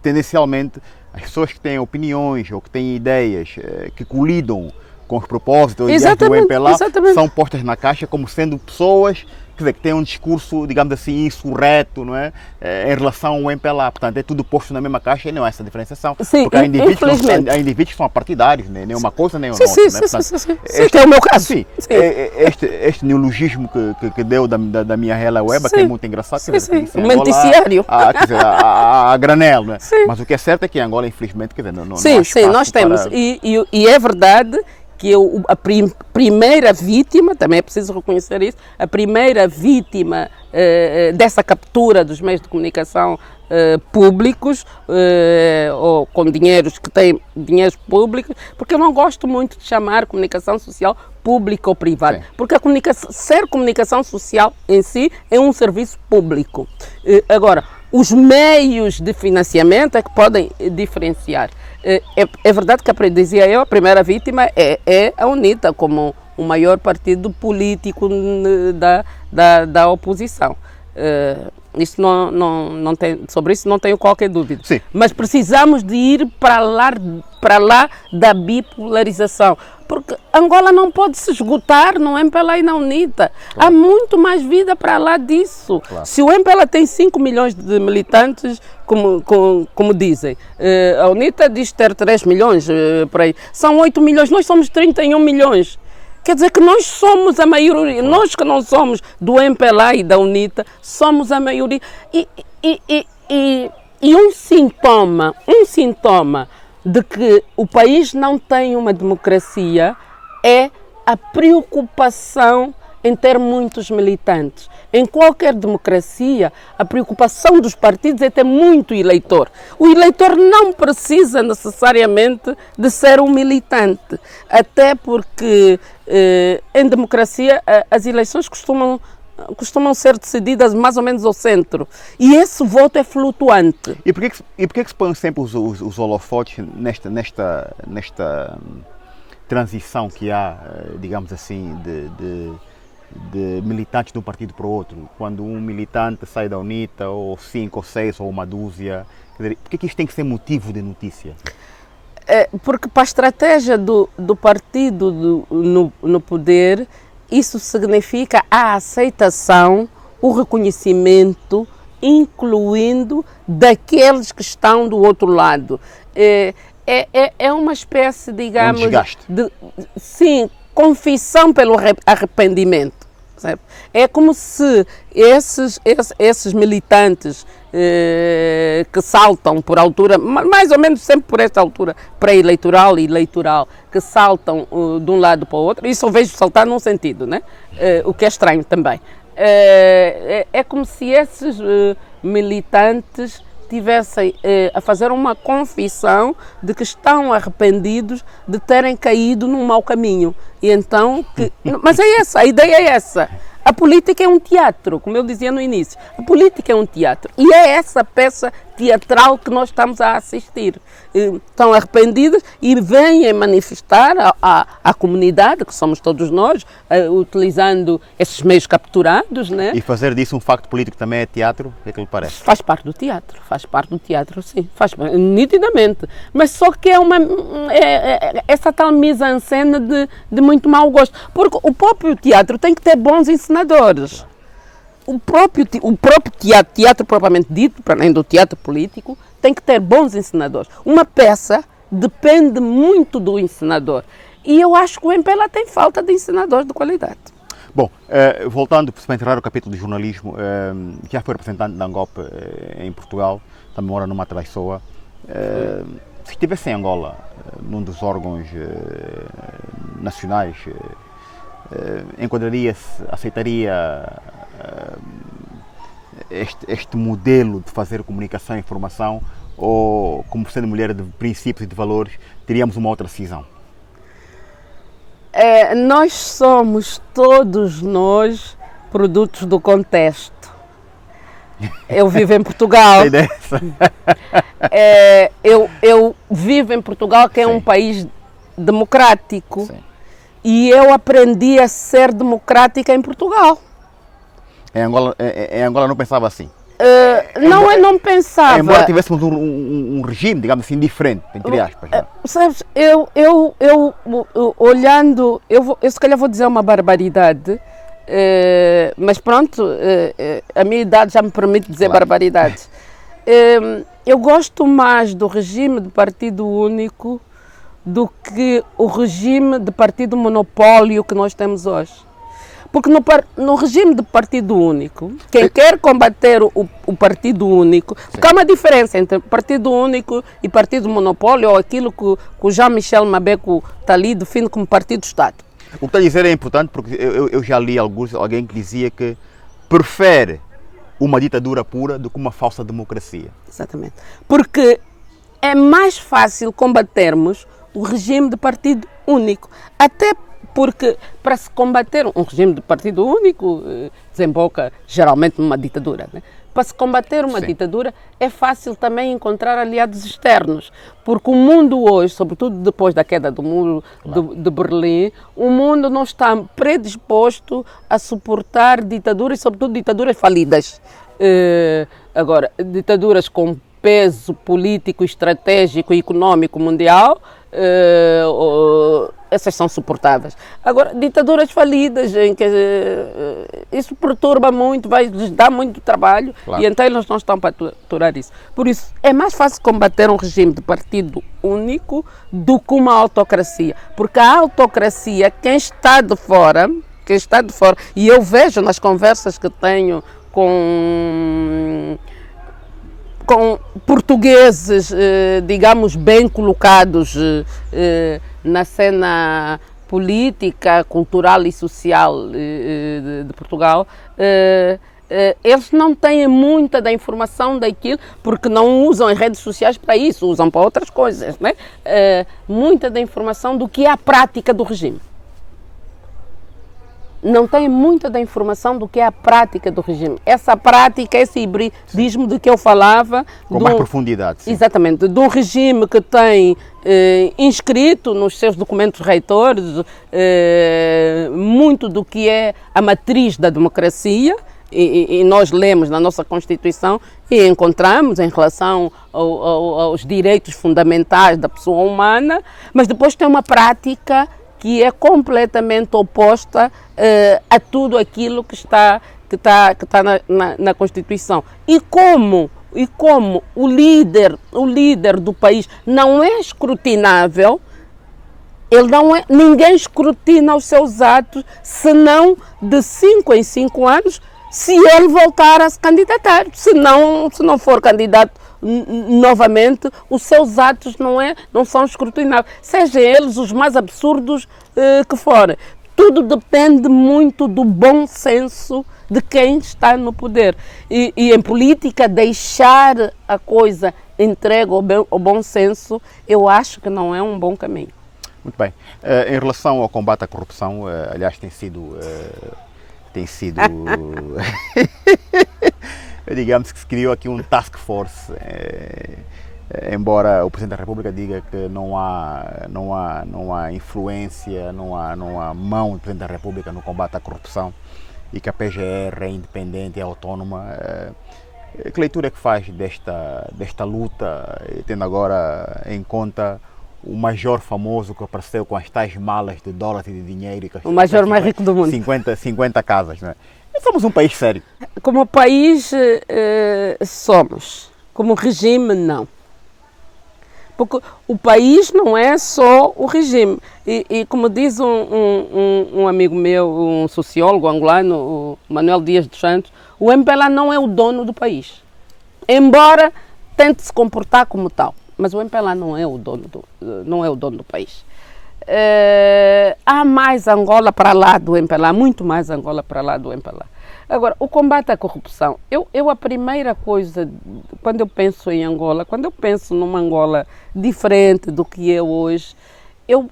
tendencialmente as pessoas que têm opiniões ou que têm ideias que colidam com os propósitos ou ideias do MPLA são postas na caixa como sendo pessoas que têm um discurso, digamos assim, insurreto, não é? Em relação ao MPLA. Portanto, é tudo posto na mesma caixa e não há essa diferenciação. Sim, porque há indivíduos que são apartidários, nem uma coisa nem outra. Sim, que é o meu caso. Sim. Este neologismo que deu da minha Elaueba, que é muito engraçado. O noticiário. A granel, não é? Mas o que é certo é que em Angola, infelizmente, quer dizer, não há espaço nós temos. Para... E é verdade que a primeira vítima, também é preciso reconhecer isso, a primeira vítima dessa captura dos meios de comunicação públicos ou com dinheiros que têm dinheiros públicos, porque eu não gosto muito de chamar comunicação social pública ou privada, sim, porque ser comunicação social em si é um serviço público. Agora, os meios de financiamento é que podem diferenciar. É verdade que, dizia eu, a primeira vítima é a UNITA, como o maior partido político da oposição. Isso não tem, sobre isso não tenho qualquer dúvida. Sim. Mas precisamos de ir para lá da bipolarização. Porque Angola não pode se esgotar no MPLA e na UNITA. Claro. Há muito mais vida para lá disso. Claro. Se o MPLA tem 5 milhões de militantes, como dizem, a UNITA diz ter 3 milhões, por aí. São 8 milhões, nós somos 31 milhões. Quer dizer que nós somos a maioria, nós que não somos do MPLA e da UNITA, somos a maioria. E um sintoma de que o país não tem uma democracia é a preocupação em ter muitos militantes. Em qualquer democracia, a preocupação dos partidos é ter muito eleitor. O eleitor não precisa necessariamente de ser um militante, até porque em democracia as eleições costumam ser decididas mais ou menos ao centro. E esse voto é flutuante. E por que se põem sempre os holofotes nesta transição que há, digamos assim, de militantes de um partido para o outro? Quando um militante sai da UNITA, ou 5 ou 6 ou uma dúzia, por que isto tem que ser motivo de notícia? Porque para a estratégia do partido no poder, isso significa a aceitação, o reconhecimento, incluindo daqueles que estão do outro lado. É uma espécie, digamos, sim, confissão pelo arrependimento. Sabe? É como se esses militantes que saltam por altura, mais ou menos sempre por esta altura pré-eleitoral e eleitoral, que saltam de um lado para o outro, isso eu vejo saltar num sentido, né? O que é estranho também. É como se esses militantes tivessem a fazer uma confissão de que estão arrependidos de terem caído num mau caminho. E então, mas é essa, a ideia é essa. A política é um teatro, como eu dizia no início. A política é um teatro. E é essa peça teatral que nós estamos a assistir. Estão arrependidos e vêm manifestar à comunidade, que somos todos nós, utilizando esses meios capturados, né? E fazer disso um facto político também é teatro? O que é que lhe parece? Faz parte do teatro, sim, nitidamente. Mas só que essa tal mise-en-scène de muito mau gosto. Porque o próprio teatro tem que ter bons encenadores. O próprio teatro propriamente dito, para além do teatro político, tem que ter bons encenadores. Uma peça depende muito do encenador. E eu acho que o MPLA tem falta de encenadores de qualidade. Bom, voltando para encerrar o capítulo de jornalismo, já foi representante da Angop em Portugal, também mora numa Traiçoa. Se estivesse em Angola, num dos órgãos nacionais, enquadraria-se, aceitaria este modelo de fazer comunicação e informação, ou, como sendo mulher de princípios e de valores, teríamos uma outra decisão? Nós somos, todos nós, produtos do contexto. Eu vivo em Portugal. Eu vivo em Portugal, que é um país democrático. Sim. E eu aprendi a ser democrática em Portugal. Em Angola não pensava assim? Não, eu não pensava. Embora tivéssemos um regime, digamos assim, diferente, entre aspas. Sabes, eu olhando, eu se calhar vou dizer uma barbaridade, mas pronto, a minha idade já me permite dizer barbaridades. Eu gosto mais do regime de partido único do que o regime de partido monopólio que nós temos hoje. Porque no regime de partido único, quem quer combater o partido único, porque há uma diferença entre partido único e partido monopólio, ou aquilo que o Jean-Michel Mabeco está ali define como partido-Estado. O que está a dizer é importante, porque eu já li alguém que dizia que prefere uma ditadura pura do que uma falsa democracia. Exatamente. Porque é mais fácil combatermos o regime de partido único. Até porque, para se combater um regime de partido único, desemboca geralmente numa ditadura, né? Para se combater uma ditadura, é fácil também encontrar aliados externos, porque o mundo hoje, sobretudo depois da queda do muro de Berlim, o mundo não está predisposto a suportar ditaduras, sobretudo ditaduras falidas. Agora, ditaduras com peso político, estratégico e económico mundial, essas são suportáveis. Agora, ditaduras falidas, em que isso perturba muito, lhes dar muito trabalho, e então eles não estão para aturar isso. Por isso, é mais fácil combater um regime de partido único do que uma autocracia, porque a autocracia, quem está de fora, e eu vejo nas conversas que tenho com portugueses, digamos, bem colocados na cena política, cultural e social de Portugal, eles não têm muita da informação daquilo, porque não usam as redes sociais para isso, usam para outras coisas, né? Muita da informação do que é a prática do regime. Não tem muita da informação do que é a prática do regime. Essa prática, esse hibridismo de que eu falava... Com mais profundidade. Sim. Exatamente. De um regime que tem inscrito nos seus documentos reitores muito do que é a matriz da democracia, e nós lemos na nossa Constituição e encontramos em relação aos direitos fundamentais da pessoa humana, mas depois tem uma prática que é completamente oposta a tudo aquilo que está na Constituição. E como o líder do país não é escrutinável, ninguém escrutina os seus atos, senão de 5 em 5 anos, se ele voltar a se candidatar. Se não for candidato novamente, os seus atos não são escrutináveis, sejam eles os mais absurdos que forem. Tudo depende muito do bom senso de quem está no poder. E em política, deixar a coisa entregue ao bom senso, eu acho que não é um bom caminho. Muito bem. Em relação ao combate à corrupção, aliás, tem sido digamos que se criou aqui um task force, embora o Presidente da República diga que não há influência, não há mão do Presidente da República no combate à corrupção e que a PGR é independente e autónoma. Que leitura é que faz desta luta, tendo agora em conta o major famoso que apareceu com as tais malas de dólares e de dinheiro? O major mais rico do mundo. 50 casas, não é? Somos um país sério. Como país somos, como regime não. Porque o país não é só o regime. E como diz um amigo meu, um sociólogo angolano, o Manuel Dias dos Santos, o MPLA não é o dono do país. Embora tente se comportar como tal. Mas o MPLA não é o dono do país. Há mais Angola para lá do MPLA, muito mais Angola para lá do MPLA. Agora, o combate à corrupção, a primeira coisa, quando eu penso em Angola, quando eu penso numa Angola diferente do que é hoje, eu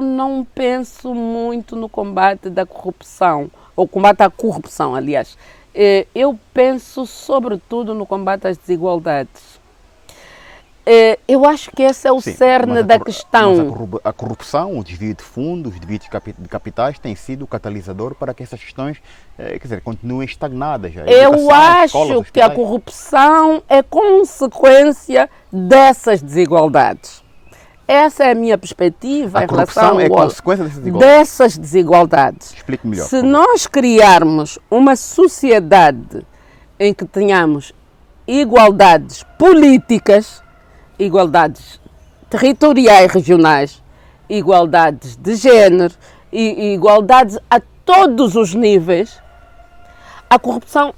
não penso muito no combate da corrupção, ou combate à corrupção, aliás. Eu penso sobretudo no combate às desigualdades. Eu acho que esse é o cerne da questão. Mas a corrupção, o desvio de fundos, os desvios de capitais tem sido o catalisador para que essas questões, continuem estagnadas. Eu acho que a corrupção é consequência dessas desigualdades. Essa é a minha perspectiva em relação é consequência dessas desigualdades. Explique melhor. Se nós criarmos uma sociedade em que tenhamos igualdades políticas, igualdades territoriais, regionais, igualdades de género e igualdades a todos os níveis, a corrupção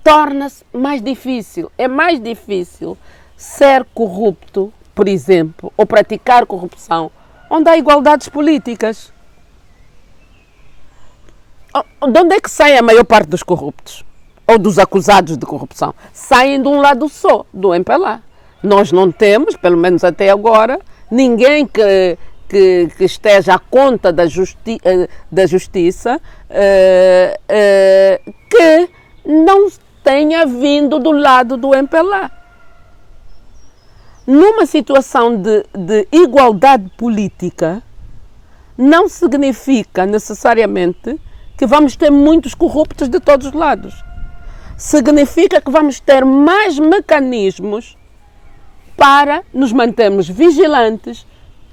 torna-se mais difícil. É mais difícil ser corrupto, por exemplo, ou praticar corrupção, onde há igualdades políticas. De onde é que sai a maior parte dos corruptos? Ou dos acusados de corrupção? Saem de um lado só, do MPLA. Nós não temos, pelo menos até agora, ninguém que esteja à conta da justiça que não tenha vindo do lado do MPLA. Numa situação de igualdade política, não significa necessariamente que vamos ter muitos corruptos de todos os lados. Significa que vamos ter mais mecanismos para nos mantermos vigilantes,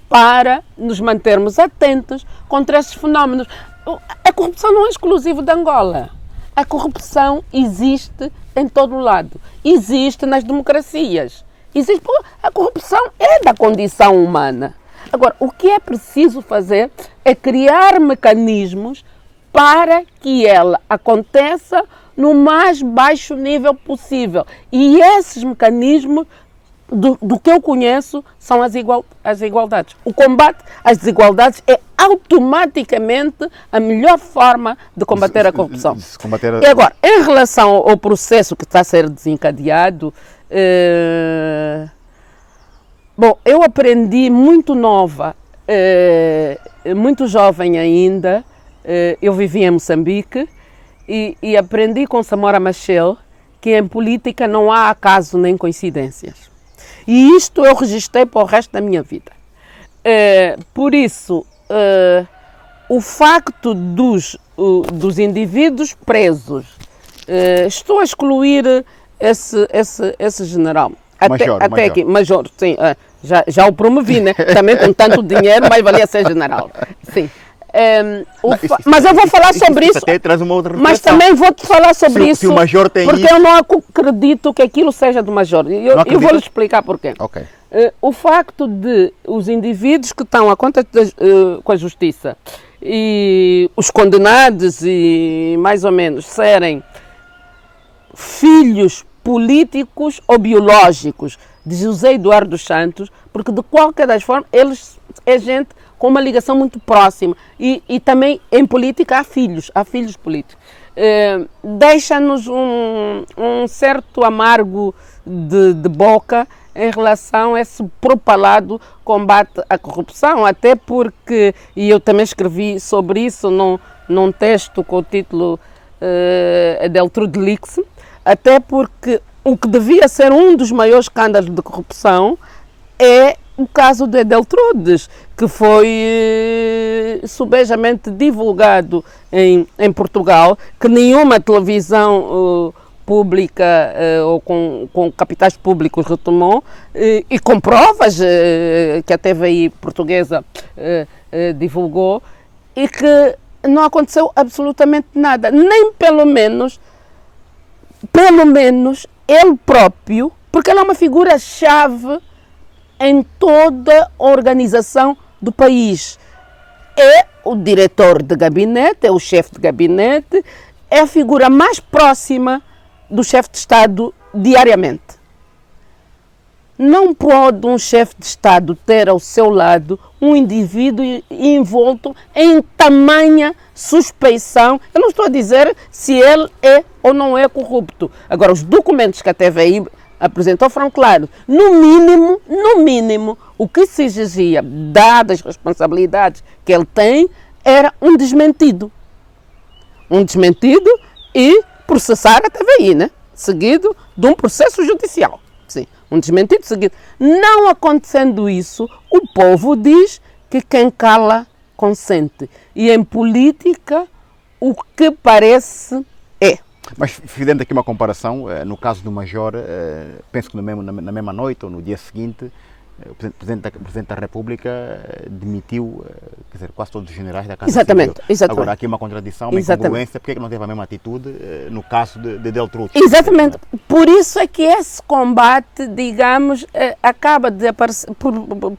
para nos mantermos atentos contra esses fenómenos. A corrupção não é exclusiva de Angola. A corrupção existe em todo o lado. Existe nas democracias. A corrupção é da condição humana. Agora, o que é preciso fazer é criar mecanismos para que ela aconteça no mais baixo nível possível. E esses mecanismos, do que eu conheço, são as igualdades. O combate às desigualdades é automaticamente a melhor forma de combater a corrupção. E agora, em relação ao processo que está a ser desencadeado, eu aprendi muito nova, muito jovem ainda, eu vivi em Moçambique e aprendi com Samora Machel que em política não há acaso nem coincidências. E isto eu registrei para o resto da minha vida. Por isso, o facto dos indivíduos presos, estou a excluir esse general. Até aqui, major, sim, já o promovi, né? Também com tanto dinheiro, mas valia ser general. Sim. Mas eu vou falar sobre isso. Mas também vou te falar sobre isso. Se o major tem porque eu não acredito que aquilo seja do major. Eu vou lhe explicar porquê. Okay. O facto de os indivíduos que estão a conta com a justiça e os condenados e mais ou menos serem filhos políticos ou biológicos de José Eduardo dos Santos, porque de qualquer das formas eles é gente com uma ligação muito próxima e também em política há filhos políticos. Deixa-nos um certo amargo de boca em relação a esse propalado combate à corrupção, até porque, e eu também escrevi sobre isso num texto com o título Deltrude Leaks, até porque o que devia ser um dos maiores escândalos de corrupção é o caso de Deltrudes, que foi subejamente divulgado em Portugal, que nenhuma televisão pública ou com capitais públicos retomou, e com provas que a TVI portuguesa divulgou, e que não aconteceu absolutamente nada, nem pelo menos ele próprio, porque ele é uma figura-chave em toda a organização do país. É o diretor de gabinete, é o chefe de gabinete, é a figura mais próxima do chefe de Estado diariamente. Não pode um chefe de Estado ter ao seu lado um indivíduo envolto em tamanha suspeição. Eu não estou a dizer se ele é ou não é corrupto. Agora, os documentos que a TVI apresentou foram claros. No mínimo, o que se exigia, dadas as responsabilidades que ele tem, era um desmentido. Um desmentido e processar a TVI, né? Seguido de um processo judicial. Sim, um desmentido seguido. Não acontecendo isso, o povo diz que quem cala consente. E em política, o que parece é. Mas fizendo aqui uma comparação, no caso do Major, penso que na mesma noite ou no dia seguinte, o Presidente da República demitiu, quer dizer, quase todos os generais da Casa Civil. Exatamente. Agora, aqui uma contradição, uma incongruência, porque é que não teve a mesma atitude no caso de Deltrude? Exatamente. Por isso é que esse combate, digamos, acaba de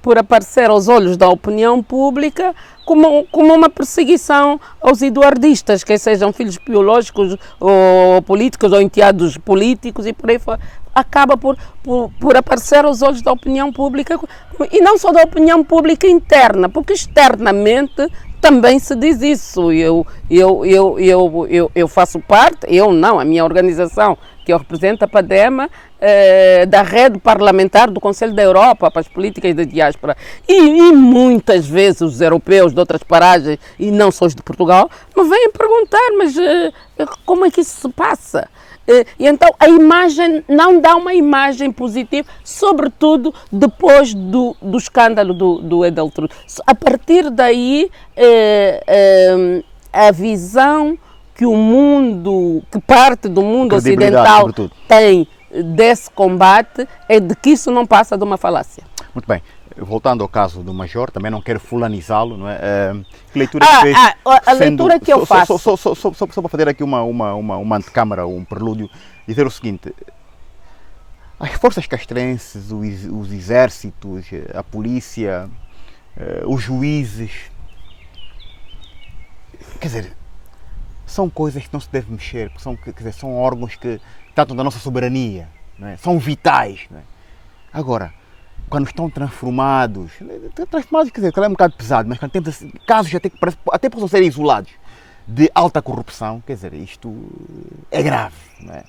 por aparecer aos olhos da opinião pública como uma perseguição aos eduardistas, quer sejam filhos biológicos ou políticos ou enteados políticos e por aí fora. Acaba por aparecer aos olhos da opinião pública, e não só da opinião pública interna, porque externamente também se diz isso. Eu faço parte, a minha organização, que eu represento, a PADEMA, da rede parlamentar do Conselho da Europa para as políticas de diáspora. E muitas vezes os europeus de outras paragens, e não só os de Portugal, me vêm perguntar, mas como é que isso se passa? E então a imagem não dá uma imagem positiva, sobretudo depois do escândalo do Deltrude. A partir daí, a visão que parte do mundo ocidental tem desse combate é de que isso não passa de uma falácia. Muito bem. Voltando ao caso do Major, também não quero fulanizá-lo, não é? Que leitura que fez? A leitura que eu faço. Só para fazer aqui uma antecâmara, um prelúdio, dizer o seguinte: as forças castrenses, os exércitos, a polícia, os juízes, quer dizer, são coisas que não se deve mexer, são órgãos que tratam da nossa soberania, não é? São vitais, não é? Agora, quando estão transformados, quer dizer, é um bocado pesado, mas quando temos casos até possam ser isolados de alta corrupção, quer dizer, isto é grave, não é?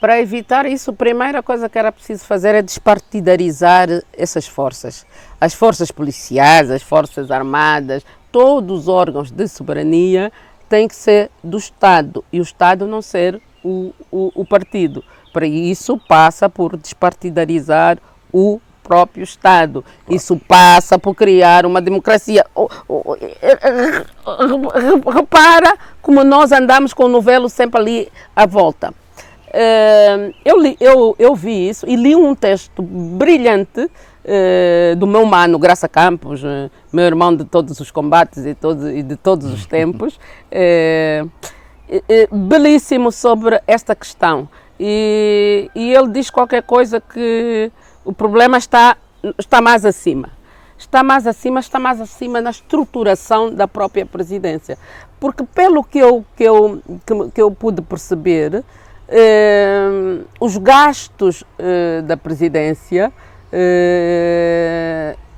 Para evitar isso, a primeira coisa que era preciso fazer é despartidarizar essas forças. As forças policiais, as forças armadas, todos os órgãos de soberania têm que ser do Estado e o Estado não ser o partido. Para isso passa por despartidarizar o próprio Estado. Isso passa por criar uma democracia. Repara como nós andamos com o novelo sempre ali à volta. Eu vi isso e li um texto brilhante do meu mano Graça Campos, meu irmão de todos os combates e de todos os tempos, belíssimo sobre esta questão. E ele diz qualquer coisa que o problema está mais acima. Está mais acima na estruturação da própria presidência. Porque pelo que eu pude perceber, os gastos da presidência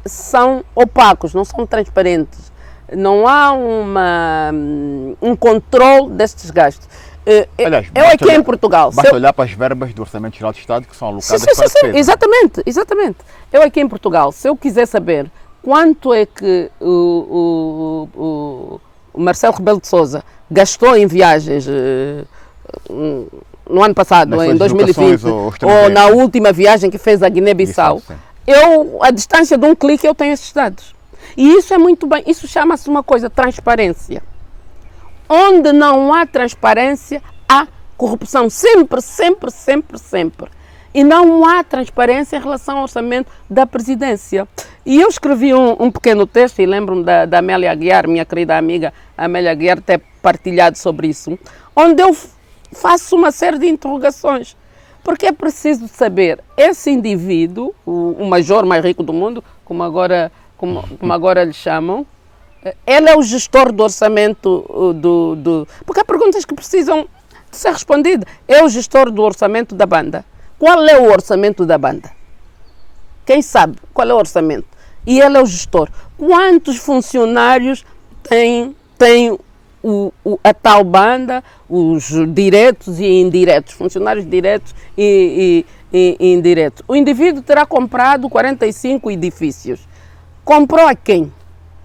são opacos, não são transparentes. Não há um controle destes gastos. Aliás, eu aqui em Portugal... Basta olhar para as verbas do Orçamento Geral do Estado que são alocadas para a defesa. Exatamente. Eu aqui em Portugal, se eu quiser saber quanto é que o Marcelo Rebelo de Sousa gastou em viagens no ano passado, em 2020, ou na última viagem que fez a Guiné-Bissau, a distância de um clique eu tenho esses dados. E isso é muito bem, isso chama-se uma coisa, transparência. Onde não há transparência, há corrupção, sempre. E não há transparência em relação ao orçamento da presidência. E eu escrevi um pequeno texto, e lembro-me da Amélia Aguiar, minha querida amiga Amélia Aguiar, ter partilhado sobre isso, onde eu faço uma série de interrogações. Porque é preciso saber, esse indivíduo, o major mais rico do mundo, como agora lhe chamam, ele é o gestor do orçamento porque há perguntas que precisam de ser respondidas. É o gestor do orçamento da banda. Qual é o orçamento da banda? Quem sabe qual é o orçamento? E ele é o gestor. Quantos funcionários tem a tal banda, os diretos e indiretos, funcionários diretos e indiretos? O indivíduo terá comprado 45 edifícios. Comprou a quem?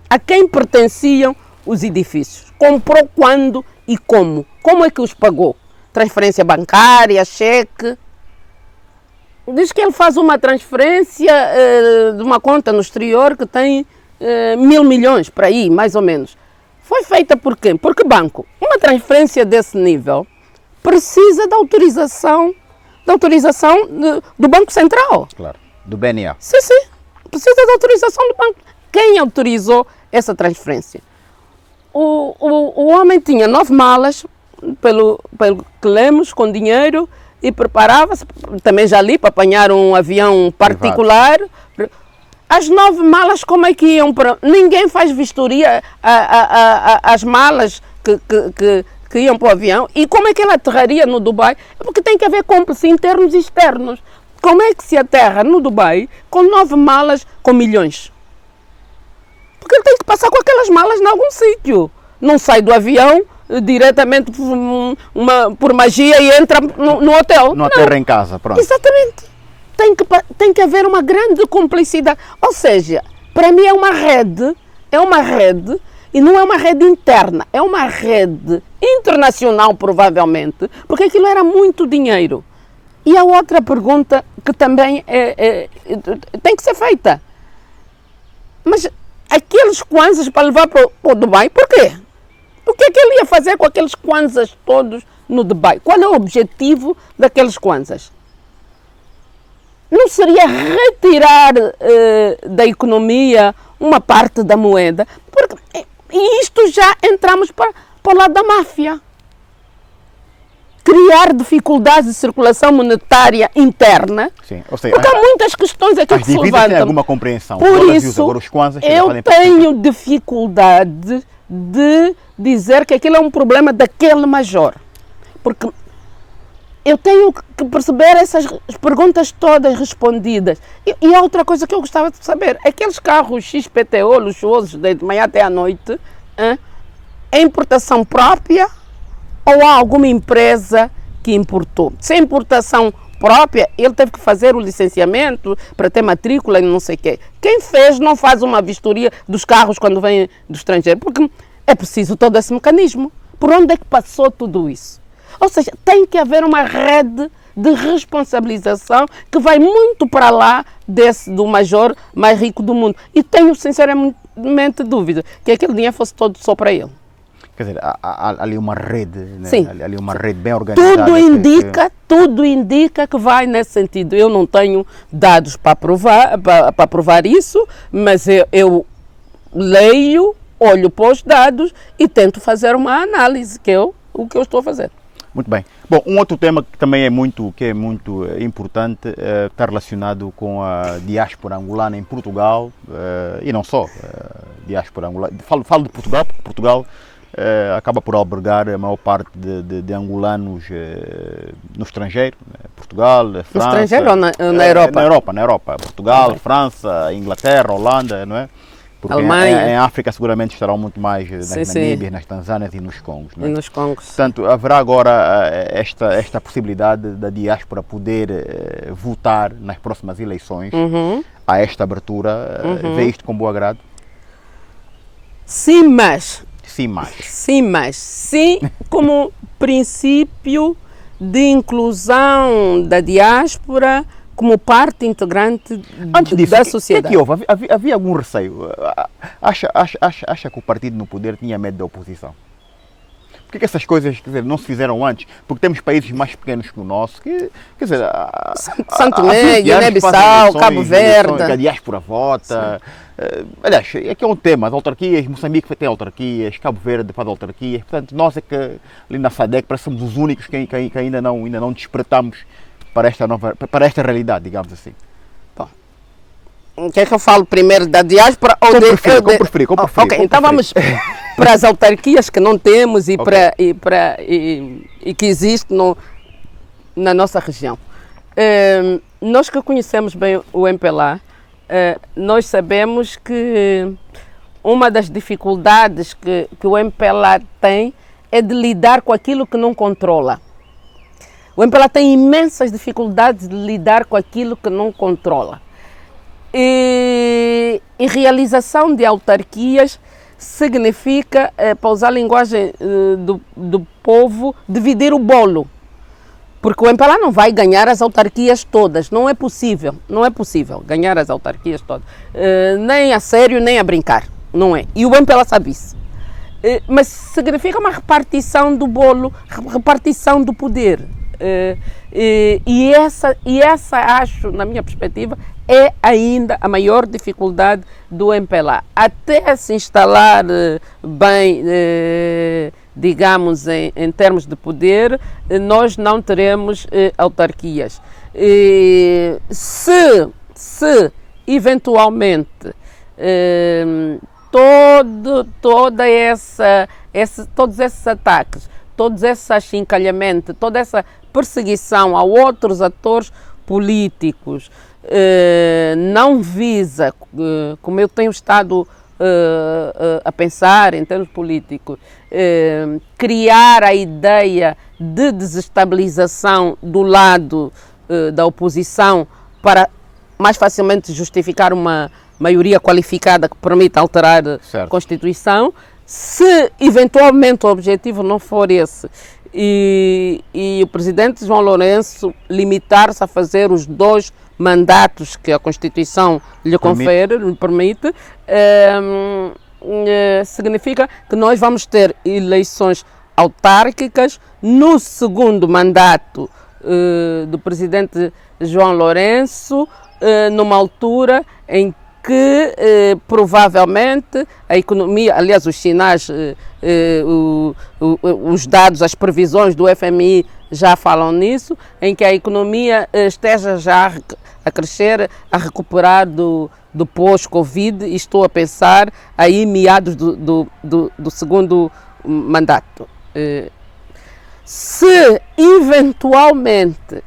A quem pertenciam os edifícios? Comprou quando e como? Como é que os pagou? Transferência bancária, cheque? Diz que ele faz uma transferência de uma conta no exterior que tem 1.000 milhões, para aí, mais ou menos. Foi feita por quem? Por que banco? Uma transferência desse nível precisa da autorização do Banco Central. Claro, do BNA. Sim. Precisa da autorização do banco. Quem autorizou essa transferência? O homem tinha 9 malas, pelo que lemos, com dinheiro, e preparava-se, também já ali, para apanhar um avião particular. Privado. As 9 malas, como é que iam para... Ninguém faz vistoria às malas que iam para o avião. E como é que ele aterraria no Dubai? Porque tem que haver cúmplices internos e externos. Como é que se aterra no Dubai com 9 malas com milhões? Porque ele tem que passar com aquelas malas em algum sítio. Não sai do avião diretamente por magia e entra no hotel. Não aterra em casa, pronto. Exatamente. Tem que haver uma grande cumplicidade. Ou seja, para mim é uma rede, e não é uma rede interna, é uma rede internacional, provavelmente, porque aquilo era muito dinheiro. E a outra pergunta que também tem que ser feita. Mas aqueles kwanzas para levar para o Dubai, por quê? O que é que ele ia fazer com aqueles kwanzas todos no Dubai? Qual é o objetivo daqueles kwanzas? Não seria retirar da economia uma parte da moeda? Porque isto já entramos para o lado da máfia. Criar dificuldades de circulação monetária interna. Sim, ou seja, porque há muitas questões aqui que se levantam. Têm alguma compreensão. Por isso, eu tenho dificuldade de dizer que aquilo é um problema daquele major. Porque eu tenho que perceber essas perguntas todas respondidas. E há outra coisa que eu gostava de saber. Aqueles carros XPTO luxuosos de manhã até à noite, é importação própria ou há alguma empresa que importou? Se é importação própria, ele teve que fazer o licenciamento para ter matrícula e não sei o quê. Quem fez não faz uma vistoria dos carros quando vêm do estrangeiro, porque é preciso todo esse mecanismo. Por onde é que passou tudo isso? Ou seja, tem que haver uma rede de responsabilização que vai muito para lá do major mais rico do mundo. E tenho sinceramente dúvida que aquele dinheiro fosse todo só para ele. Quer dizer, há ali uma rede, né? Sim. Ali uma rede bem organizada. Tudo indica que vai nesse sentido. Eu não tenho dados para provar isso, mas eu leio, olho para os dados e tento fazer uma análise, que é o que eu estou a fazer. Muito bem. Bom, um outro tema que também é muito importante está relacionado com a diáspora angolana em Portugal e não só. Diáspora angolana. Falo de Portugal, porque Portugal acaba por albergar a maior parte de angolanos no estrangeiro, Portugal, França. No estrangeiro ou na Europa? Na Europa. Portugal, França, Inglaterra, Holanda, não é? Porque Alemanha. em África seguramente estarão muito mais nas Namíbias, nas Tanzânias e nos Congos. Não é? E nos Congos. Portanto, haverá agora esta possibilidade da diáspora poder votar nas próximas eleições. A esta abertura. Vê isto com bom agrado? Sim, mas. Sim, como princípio de inclusão da diáspora como parte integrante Antes disso, da sociedade. O que houve? Havia algum receio? Acha que o partido no poder tinha medo da oposição? Por que essas coisas, quer dizer, não se fizeram antes? Porque temos países mais pequenos que o nosso, quer dizer... São Tomé, Guiné-Bissau, Cabo Verde... Que a diáspora vota... aliás, aqui é um tema, as autarquias, Moçambique tem autarquias, Cabo Verde faz autarquias, portanto, nós é que ali na SADC parece que somos os únicos que ainda não despertamos para esta realidade, digamos assim. Bom, quer que eu falo primeiro da diáspora ou como preferir. Ok, então vamos para as autarquias que não temos e, e que existem na nossa região. Nós que conhecemos bem o MPLA, nós sabemos que uma das dificuldades que o MPLA tem é de lidar com aquilo que não controla. O MPLA tem imensas dificuldades de lidar com aquilo que não controla. E realização de autarquias significa, para usar a linguagem do povo, dividir o bolo. Porque o MPLA não vai ganhar as autarquias todas, não é possível ganhar as autarquias todas, nem a sério, nem a brincar, não é. E o MPLA sabe isso. Mas significa uma repartição do bolo, repartição do poder. E essa, acho, na minha perspectiva, é ainda a maior dificuldade do MPLA. Até se instalar bem, digamos, em termos de poder, nós não teremos autarquias. Se eventualmente todos esses ataques, todos esses achincalhamentos, toda essa perseguição a outros atores políticos não visa, como eu tenho estado a pensar em termos políticos, criar a ideia de desestabilização do lado da oposição para mais facilmente justificar uma maioria qualificada que permita alterar a Constituição. Se eventualmente o objetivo não for esse e o presidente João Lourenço limitar-se a fazer os 2 mandatos que a Constituição lhe confere, lhe permite, significa que nós vamos ter eleições autárquicas no segundo mandato do presidente João Lourenço, numa altura em que provavelmente a economia, aliás os sinais, os dados, as previsões do FMI já falam nisso, em que a economia esteja já a crescer, a recuperar do pós-Covid, e estou a pensar aí meados do segundo mandato. Se eventualmente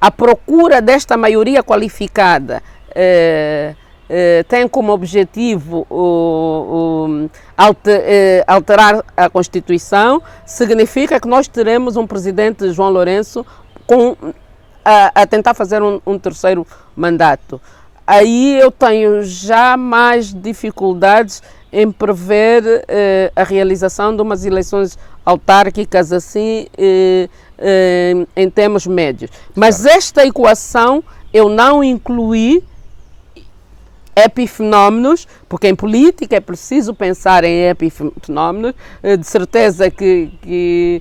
a procura desta maioria qualificada tem como objetivo alterar a Constituição, significa que nós teremos um presidente João Lourenço a tentar fazer um terceiro mandato. Aí eu tenho já mais dificuldades em prever a realização de umas eleições autárquicas assim em termos médios. Mas esta equação eu não incluí epifenómenos, porque em política é preciso pensar em epifenómenos. De certeza que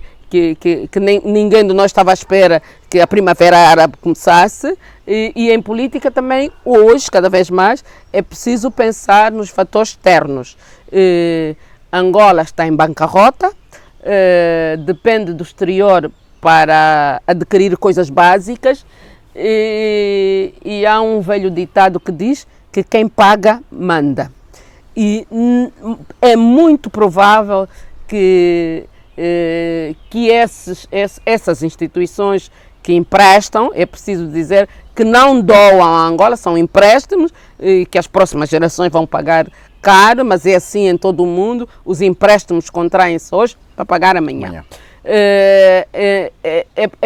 ninguém de nós estava à espera que a Primavera Árabe começasse, e em política também, hoje, cada vez mais, é preciso pensar nos fatores externos. Angola está em bancarrota, depende do exterior para adquirir coisas básicas, e há um velho ditado que diz que quem paga, manda. E é muito provável que essas instituições que emprestam, é preciso dizer que não doam a Angola, são empréstimos que as próximas gerações vão pagar caro, mas é assim em todo o mundo, os empréstimos contraem-se hoje para pagar amanhã. É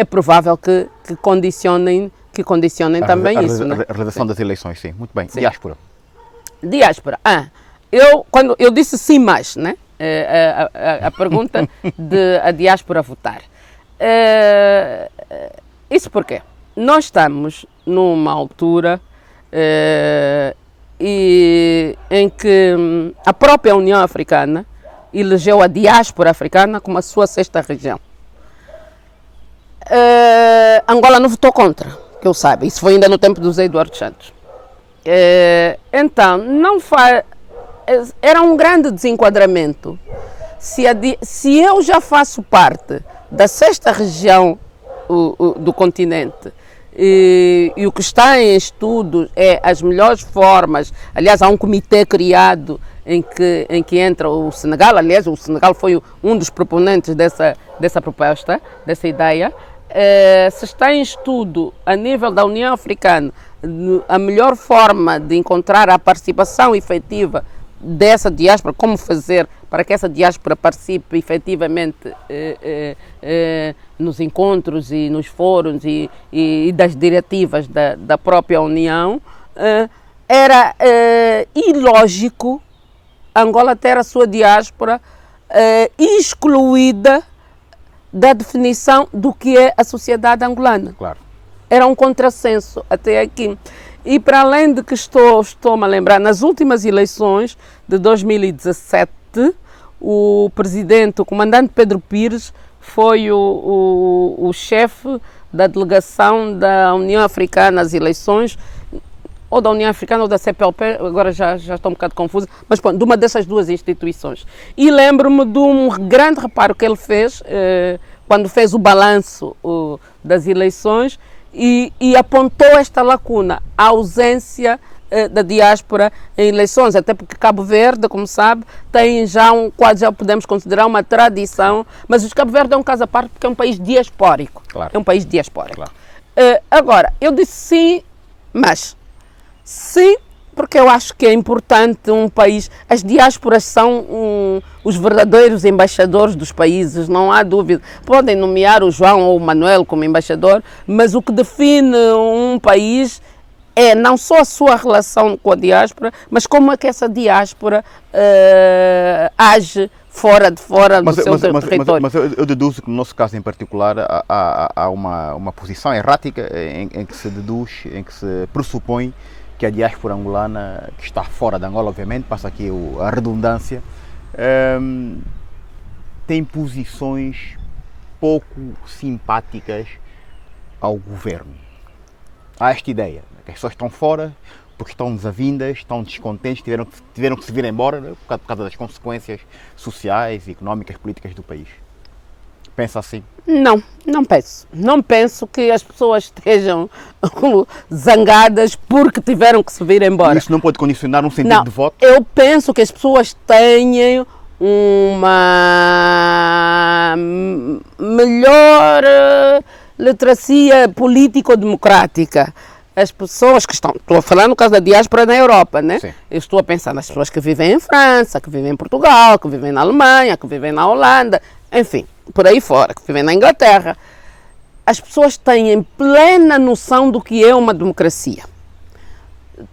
provável que condicionem também isso. A realização das eleições, sim. Muito bem. Sim. Diáspora. Quando eu disse sim, mas, né? A pergunta de a diáspora votar. Isso porquê? Nós estamos numa altura em que a própria União Africana elegeu a diáspora africana como a sua sexta região. Angola não votou contra, que eu saiba. Isso foi ainda no tempo do Zé Eduardo Santos. Então, era um grande desenquadramento se eu já faço parte da sexta região do continente e o que está em estudo é as melhores formas. Aliás, há um comitê criado em que entra o Senegal. Aliás, o Senegal foi um dos proponentes dessa proposta, dessa ideia. Se está em estudo a nível da União Africana a melhor forma de encontrar a participação efetiva dessa diáspora, como fazer para que essa diáspora participe efetivamente nos encontros e nos fóruns e das diretivas da própria União, era ilógico Angola ter a sua diáspora excluída da definição do que é a sociedade angolana. Claro. Era um contrassenso até aqui. E para além de que estou-me a lembrar, nas últimas eleições de 2017, o presidente, o comandante Pedro Pires, foi o chefe da delegação da União Africana às eleições, ou da União Africana ou da CPLP, agora já estou um bocado confusa, mas bom, de uma dessas duas instituições. E lembro-me de um grande reparo que ele fez quando fez o balanço das eleições e apontou esta lacuna, a ausência da diáspora em eleições, até porque Cabo Verde, como sabe, tem já quase já podemos considerar uma tradição, mas o Cabo Verde é um caso à parte porque é um país diaspórico. Claro. É um país diaspórico. Claro. Agora, eu disse sim, mas sim, porque eu acho que é importante um país. As diásporas são os verdadeiros embaixadores dos países, não há dúvida. Podem nomear o João ou o Manuel como embaixador, mas o que define um país é não só a sua relação com a diáspora, mas como é que essa diáspora age fora do seu território. Mas eu deduzo que no nosso caso em particular há uma posição errática em que se deduz, em que se pressupõe que a diáspora angolana, que está fora de Angola, obviamente, passa aqui a redundância, tem posições pouco simpáticas ao governo. Há esta ideia, que as pessoas estão fora porque estão desavindas, estão descontentes, tiveram que se vir embora, né, por causa das consequências sociais, económicas, políticas do país. Pensa assim? Não penso. Não penso que as pessoas estejam zangadas porque tiveram que se vir embora. Isso não pode condicionar um sentido de voto? Eu penso que as pessoas têm uma melhor literacia político-democrática. As pessoas que estou a falar no caso da diáspora na Europa, né? Sim. Eu estou a pensar nas pessoas que vivem em França, que vivem em Portugal, que vivem na Alemanha, que vivem na Holanda, enfim, por aí fora, que vivem na Inglaterra. As pessoas têm plena noção do que é uma democracia.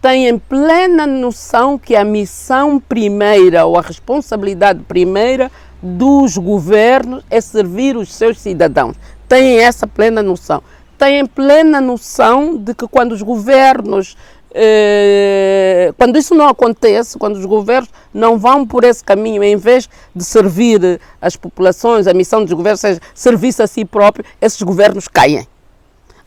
Têm plena noção que a missão primeira ou a responsabilidade primeira dos governos é servir os seus cidadãos. Têm essa plena noção. Têm plena noção de que quando os governos, quando isso não acontece, quando os governos não vão por esse caminho, em vez de servir as populações, a missão dos governos seja servir-se a si próprio, esses governos caem.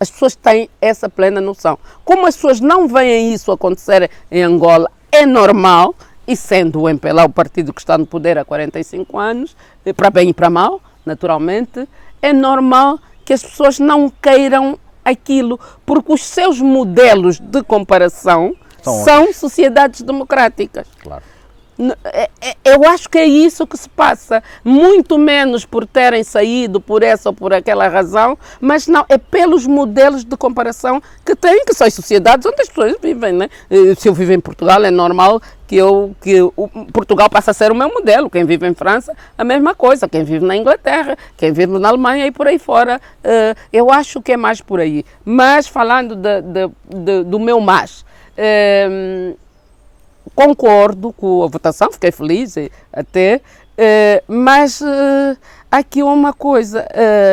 As pessoas têm essa plena noção. Como as pessoas não veem isso acontecer em Angola, é normal, e sendo o MPLA o partido que está no poder há 45 anos, para bem e para mal, naturalmente, é normal que as pessoas não queiram aquilo, porque os seus modelos de comparação são sociedades democráticas. Claro. Eu acho que é isso que se passa, muito menos por terem saído por essa ou por aquela razão, mas não, é pelos modelos de comparação que têm, que são as sociedades onde as pessoas vivem, né? Se eu vivo em Portugal, é normal que Portugal passe a ser o meu modelo. Quem vive em França, a mesma coisa. Quem vive na Inglaterra, quem vive na Alemanha e por aí fora. Eu acho que é mais por aí. Mas, falando do meu mais, concordo com a votação, fiquei feliz até, mas há aqui uma coisa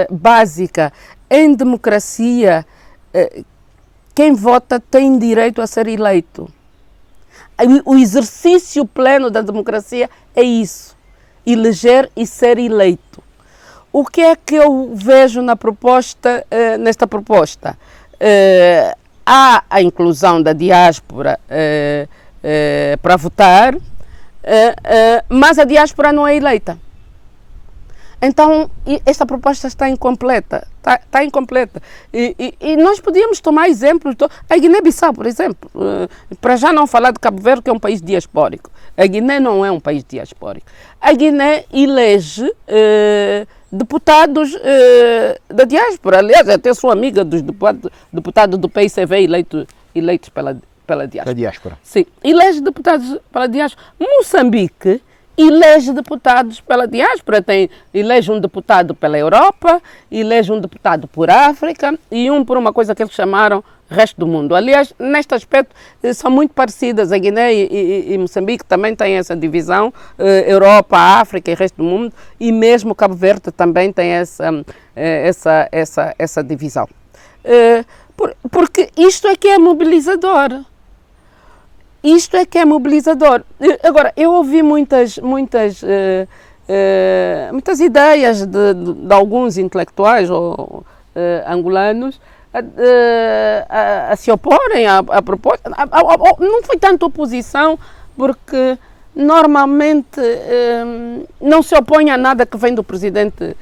básica. Em democracia, quem vota tem direito a ser eleito. O exercício pleno da democracia é isso, eleger e ser eleito. O que é que eu vejo nesta proposta? Há a inclusão da diáspora para votar, mas a diáspora não é eleita. Então, esta proposta está incompleta. Está incompleta. E nós podíamos tomar exemplos. A Guiné-Bissau, por exemplo, para já não falar de Cabo Verde, que é um país diaspórico. A Guiné não é um país diaspórico. A Guiné elege deputados da diáspora. Aliás, até sou amiga dos deputados do PICV eleitos pela diáspora. Sim, elege deputados pela diáspora. Moçambique elege deputados pela diáspora, elege um deputado pela Europa, elege um deputado por África e um por uma coisa que eles chamaram resto do mundo. Aliás, neste aspecto, são muito parecidas. A Guiné e Moçambique também têm essa divisão, Europa, África e resto do mundo, e mesmo Cabo Verde também tem essa divisão. Porque isto é que é mobilizador. Isto é que é mobilizador. Agora, eu ouvi muitas ideias de alguns intelectuais angolanos a se oporem à proposta. Não foi tanto oposição, porque normalmente não se opõe a nada que vem do presidente,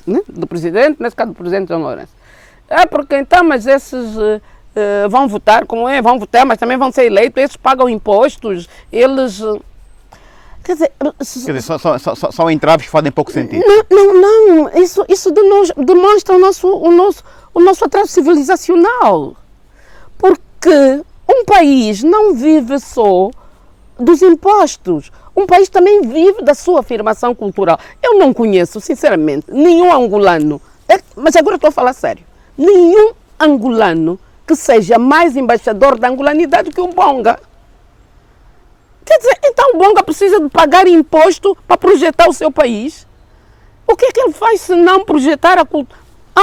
né? Do presidente, nesse caso do presidente João Lourenço. Porque então, mas esses vão votar, vão votar, mas também vão ser eleitos, esses pagam impostos, eles... Quer dizer, são entraves que fazem pouco sentido. Não, isso demonstra o nosso atraso civilizacional. Porque um país não vive só dos impostos, um país também vive da sua afirmação cultural. Eu não conheço, sinceramente, nenhum angolano, mas agora estou a falar sério, nenhum angolano que seja mais embaixador da angolanidade que o Bonga. Quer dizer, então o Bonga precisa de pagar imposto para projetar o seu país? O que é que ele faz se não projetar a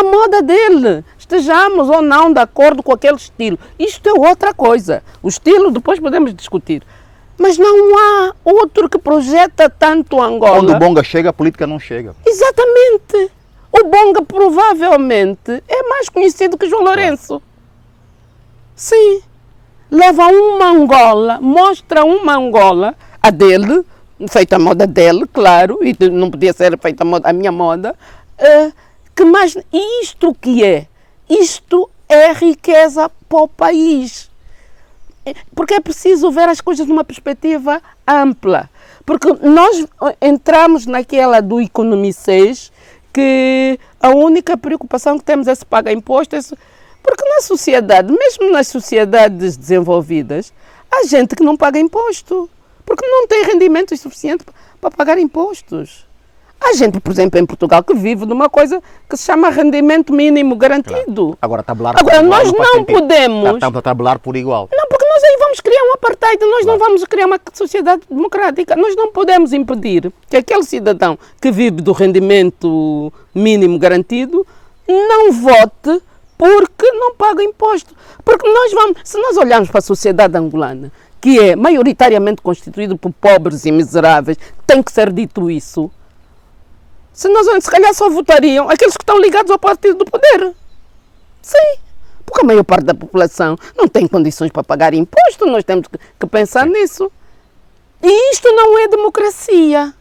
moda dele? Estejamos ou não de acordo com aquele estilo. Isto é outra coisa. O estilo depois podemos discutir. Mas não há outro que projeta tanto Angola. Quando o Bonga chega, a política não chega. Exatamente. O Bonga provavelmente é mais conhecido que João Lourenço. Sim, leva uma Angola, mostra uma Angola, a dele, feita a moda dele, claro, e não podia ser feita a minha moda, que mais, isto que é? Isto é riqueza para o país. Porque é preciso ver as coisas numa perspectiva ampla. Porque nós entramos naquela do economicês, que a única preocupação que temos é se pagar impostos. Porque na sociedade, mesmo nas sociedades desenvolvidas, há gente que não paga imposto, porque não tem rendimento suficiente para pagar impostos. Há gente, por exemplo, em Portugal, que vive de uma coisa que se chama rendimento mínimo garantido. Claro. Agora nós não podemos... Estamos a tabelar por igual. Não, porque nós aí vamos criar um apartheid, nós não vamos criar uma sociedade democrática. Nós não podemos impedir que aquele cidadão que vive do rendimento mínimo garantido não vote porque não paga imposto. Porque se nós olharmos para a sociedade angolana, que é maioritariamente constituída por pobres e miseráveis, tem que ser dito isso. Se calhar só votariam aqueles que estão ligados ao partido do poder. Sim, porque a maior parte da população não tem condições para pagar imposto, nós temos que pensar nisso. E isto não é democracia.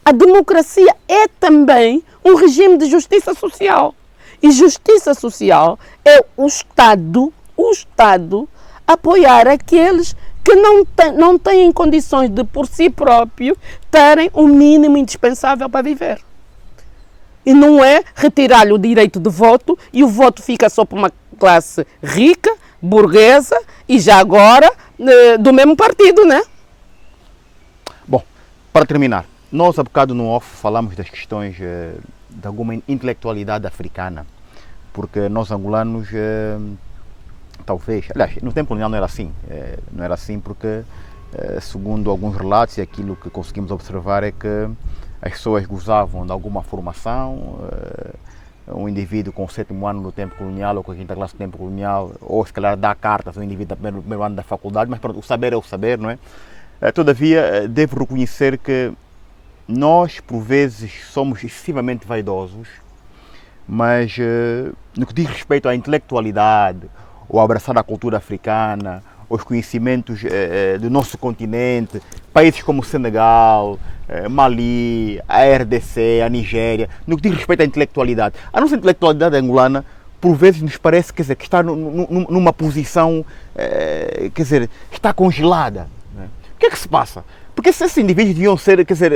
A democracia é também um regime de justiça social. E justiça social é o Estado apoiar aqueles que não têm condições de, por si próprios, terem o mínimo indispensável para viver. E não é retirar-lhe o direito de voto e o voto fica só para uma classe rica, burguesa e já agora do mesmo partido, né? Bom, para terminar, nós há bocado no off falamos das questões de alguma intelectualidade africana, porque nós angolanos, talvez, aliás, no tempo colonial não era assim, não era assim porque, segundo alguns relatos e aquilo que conseguimos observar é que as pessoas gozavam de alguma formação, um indivíduo com o 7º ano do tempo colonial ou com a 5ª classe do tempo colonial, ou se calhar dá cartas ao indivíduo do primeiro ano da faculdade, mas pronto, o saber é o saber, não é? Todavia, devo reconhecer que nós, por vezes, somos excessivamente vaidosos, mas no que diz respeito à intelectualidade, ou abraçar a cultura africana, os conhecimentos do nosso continente, países como Senegal, Mali, a RDC, a Nigéria, no que diz respeito à intelectualidade. A nossa intelectualidade angolana, por vezes, nos parece, quer dizer, que está numa posição, quer dizer, está congelada. Né? O que é que se passa? Porque esses indivíduos deviam ser, quer dizer,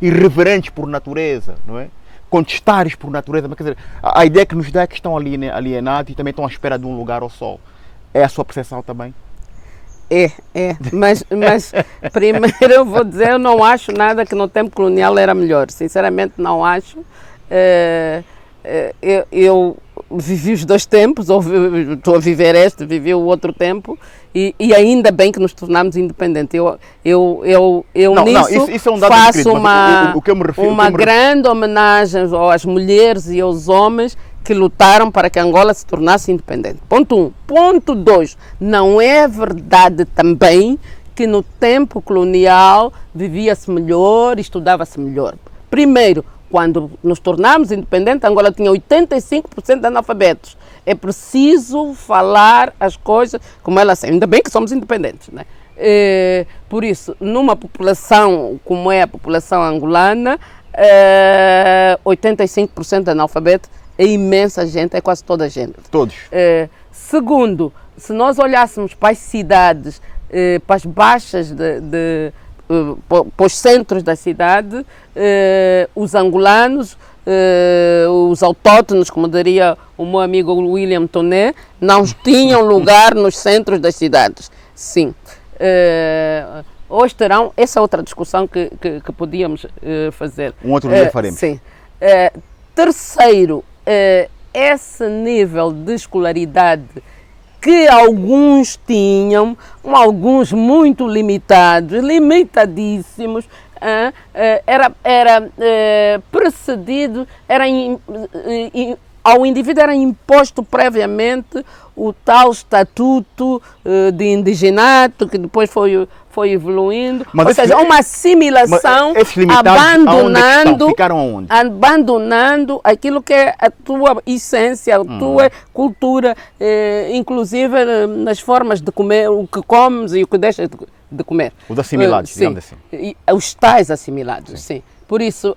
irreverentes por natureza, não é? Contestares por natureza, mas quer dizer, a ideia que nos dá é que estão alienados e também estão à espera de um lugar ao sol. É a sua percepção também? Mas primeiro eu vou dizer, eu não acho nada que no tempo colonial era melhor, sinceramente não acho. Eu vivi os dois tempos, estou a viver vivi o outro tempo e ainda bem que nos tornamos independentes. Eu isso é um dado faço escrito, uma grande homenagem às mulheres e aos homens que lutaram para que Angola se tornasse independente. Ponto 1. Ponto 2. Não é verdade também que no tempo colonial vivia-se melhor, estudava-se melhor. Primeiro, quando nos tornamos independentes, Angola tinha 85% de analfabetos. É preciso falar as coisas como elas são. Ainda bem que somos independentes, né? Por isso, numa população como é a população angolana, 85% de analfabetos, é imensa gente, é quase toda a gente. Todos. Segundo, se nós olhássemos para as cidades, para as baixas, para os centros da cidade, os angolanos, os autóctonos, como diria o meu amigo William Toné, não tinham lugar nos centros das cidades. Sim. Hoje terão, essa é outra discussão que podíamos fazer. Um outro dia faremos. Sim. Terceiro, esse nível de escolaridade que alguns tinham, alguns muito limitados, limitadíssimos, era precedido, ao indivíduo era imposto previamente o tal estatuto de indigenato, que depois foi evoluindo, mas ou seja, uma assimilação, abandonando aquilo que é a tua essência, a tua cultura, inclusive nas formas de comer, o que comes e o que deixas de comer. Os assimilados, digamos assim. Os tais assimilados, sim. Por isso,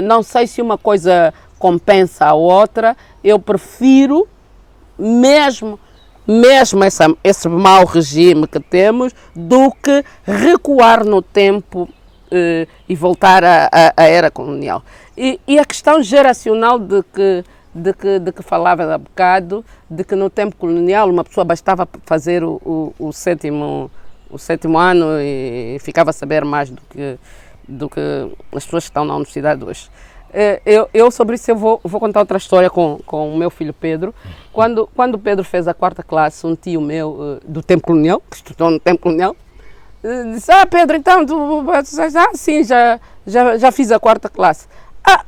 não sei se uma coisa compensa a outra, eu prefiro mesmo esse mau regime que temos, do que recuar no tempo e voltar à era colonial. E a questão geracional de que falava há bocado, de que no tempo colonial uma pessoa bastava fazer o sétimo ano e ficava a saber mais do que as pessoas que estão na universidade hoje. Eu sobre isso eu vou contar outra história com o meu filho Pedro. Quando o Pedro fez a 4ª classe, um tio meu do tempo colonial, que estudou no tempo colonial, disse: Pedro, então, sim, já fiz a 4ª classe.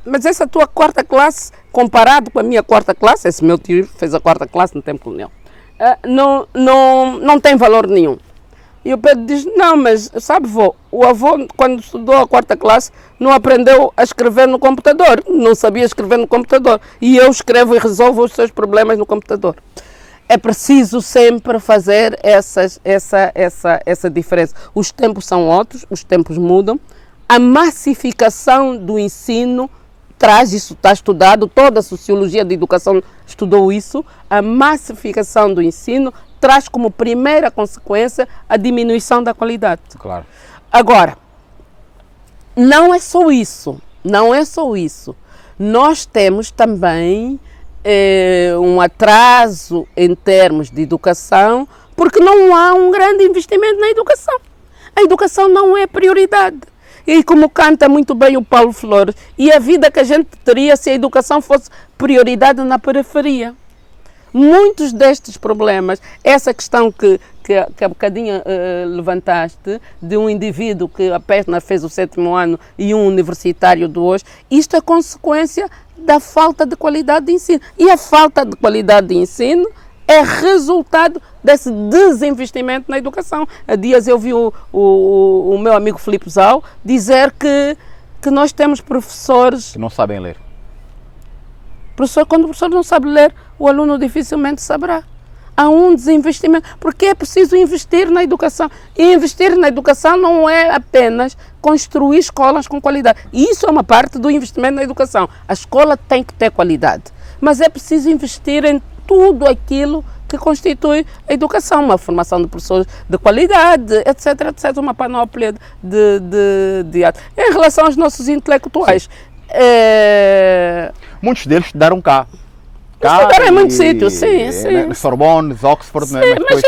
Mas essa tua 4ª classe, comparado com a minha 4ª classe, esse meu tio fez a 4ª classe no tempo colonial, não tem valor nenhum. E o Pedro diz: não, mas sabe, o avô, quando estudou a 4ª classe, não aprendeu a escrever no computador, não sabia escrever no computador. E eu escrevo e resolvo os seus problemas no computador. É preciso sempre fazer essa diferença. Os tempos são outros, os tempos mudam. A massificação do ensino traz isso, está estudado, toda a sociologia da educação estudou isso. A massificação do ensino traz como primeira consequência a diminuição da qualidade. Claro. Agora, não é só isso, não é só isso. Nós temos também um atraso em termos de educação, porque não há um grande investimento na educação. A educação não é prioridade. E como canta muito bem o Paulo Flores, e a vida que a gente teria se a educação fosse prioridade na periferia. Muitos destes problemas, essa questão que há bocadinho levantaste, de um indivíduo que apenas fez o 7º ano e um universitário de hoje, isto é consequência da falta de qualidade de ensino. E a falta de qualidade de ensino é resultado desse desinvestimento na educação. Há dias eu vi o meu amigo Filipe Zau dizer que nós temos professores... Que não sabem ler. Quando o professor não sabe ler, o aluno dificilmente saberá. Há um desinvestimento, porque é preciso investir na educação. E investir na educação não é apenas construir escolas com qualidade. E isso é uma parte do investimento na educação. A escola tem que ter qualidade. Mas é preciso investir em tudo aquilo que constitui a educação, uma formação de professores de qualidade, etc, etc, uma panóplia de arte. Em relação aos nossos intelectuais, muitos deles estudaram cá. Estudaram em muitos sítios, sim. Sorbonne, Oxford, sim, mas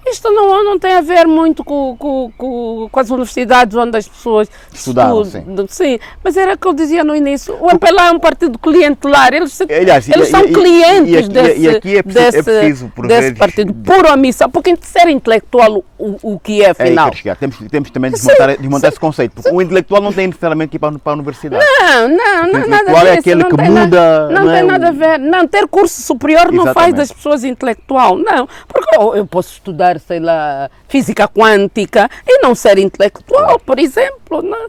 isto não tem a ver muito com as universidades onde as pessoas estudaram. Sim, mas era o que eu dizia no início. O MPLA é um partido clientelar. Eles são clientes desse partido, por omissão, porque ser intelectual o que é, afinal. Temos também de desmontar esse conceito, porque o intelectual não tem necessariamente que ir para a universidade. Não, o nada disso. É aquele que muda. Não tem nada a ver. Não, ter curso superior não faz das pessoas intelectual. Não, porque eu posso estudar, sei lá, física quântica e não ser intelectual, por exemplo. Não.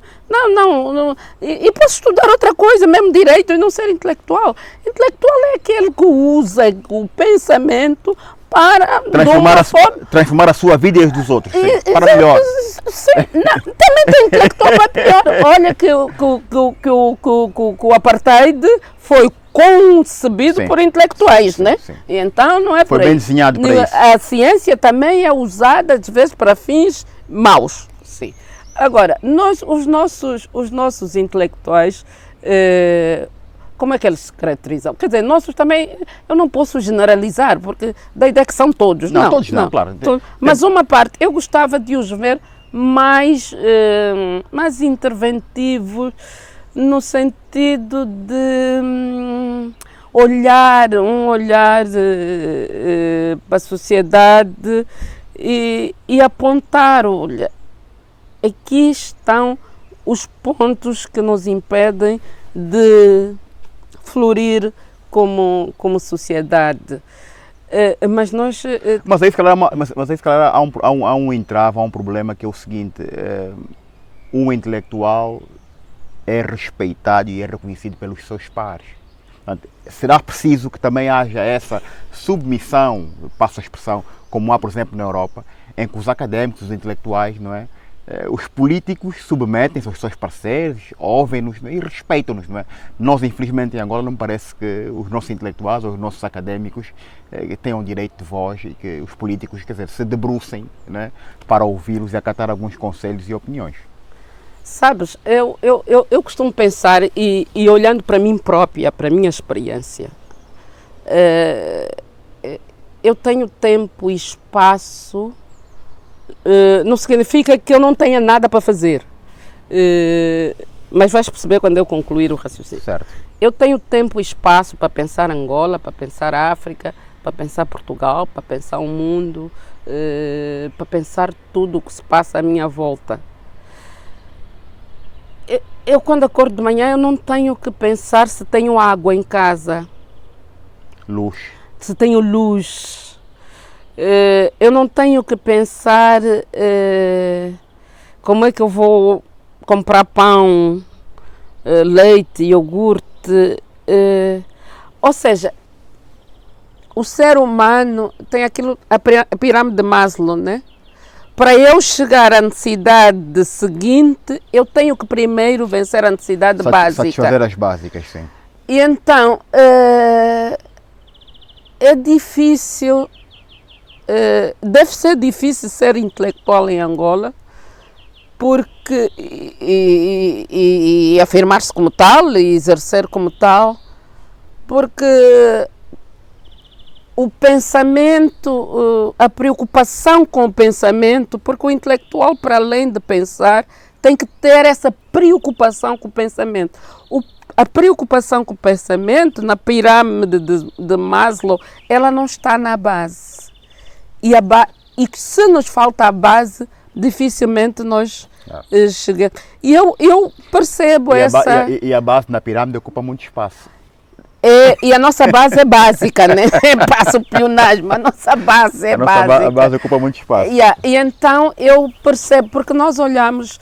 E posso estudar outra coisa, mesmo direito, e não ser intelectual. Intelectual é aquele que usa o pensamento para transformar a sua vida e as dos outros, para melhor. Sim, também tem intelectual para pior. Olha que o apartheid foi concebido por intelectuais, né? Sim. E então não é por aí. Foi bem desenhado para isso. A ciência também é usada às vezes para fins maus. Sim. Agora, os nossos intelectuais, como é que eles se caracterizam? Quer dizer, nossos também, eu não posso generalizar, porque da ideia que são todos. Não, todos não, claro. Mas uma parte, eu gostava de os ver mais interventivos, no sentido de olhar para a sociedade e apontar, olha, aqui estão os pontos que nos impedem de florir como sociedade. Mas nós... Mas aí, se calhar, há um entrave, há um problema que é o seguinte, um intelectual é respeitado e é reconhecido pelos seus pares. Portanto, será preciso que também haja essa submissão, passo a expressão, como há, por exemplo, na Europa, em que os académicos, os intelectuais, não é? Os políticos submetem-se aos seus parceiros, ouvem-nos, e respeitam-nos, não é? Nós, infelizmente, em Angola, não me parece que os nossos intelectuais ou os nossos académicos tenham direito de voz e que os políticos, quer dizer, se debrucem, não é? Para ouvi-los e acatar alguns conselhos e opiniões. Sabes, eu costumo pensar, e olhando para mim própria, para a minha experiência, eu tenho tempo e espaço, não significa que eu não tenha nada para fazer, mas vais perceber quando eu concluir o raciocínio. Certo. Eu tenho tempo e espaço para pensar Angola, para pensar África, para pensar Portugal, para pensar o mundo, para pensar tudo o que se passa à minha volta. Eu quando acordo de manhã, eu não tenho que pensar se tenho água em casa. Luz. Se tenho luz. Eu não tenho que pensar como é que eu vou comprar pão, leite, iogurte. Ou seja, o ser humano tem aquilo, a pirâmide de Maslow, né? Para eu chegar à necessidade seguinte, eu tenho que primeiro vencer a necessidade básica. Satisfazer as básicas, sim. E então, é difícil deve ser difícil ser intelectual em Angola, porque e afirmar-se como tal e exercer como tal, porque o pensamento, a preocupação com o pensamento, porque o intelectual, para além de pensar, tem que ter essa preocupação com o pensamento. A preocupação com o pensamento, na pirâmide de Maslow, ela não está na base. E se nos falta a base, dificilmente nós chegamos. E eu percebo E a base na pirâmide ocupa muito espaço. E a nossa base é básica, né? Passa o pionagem, mas a nossa base é básica. A base ocupa muito espaço. E então eu percebo, porque nós olhamos,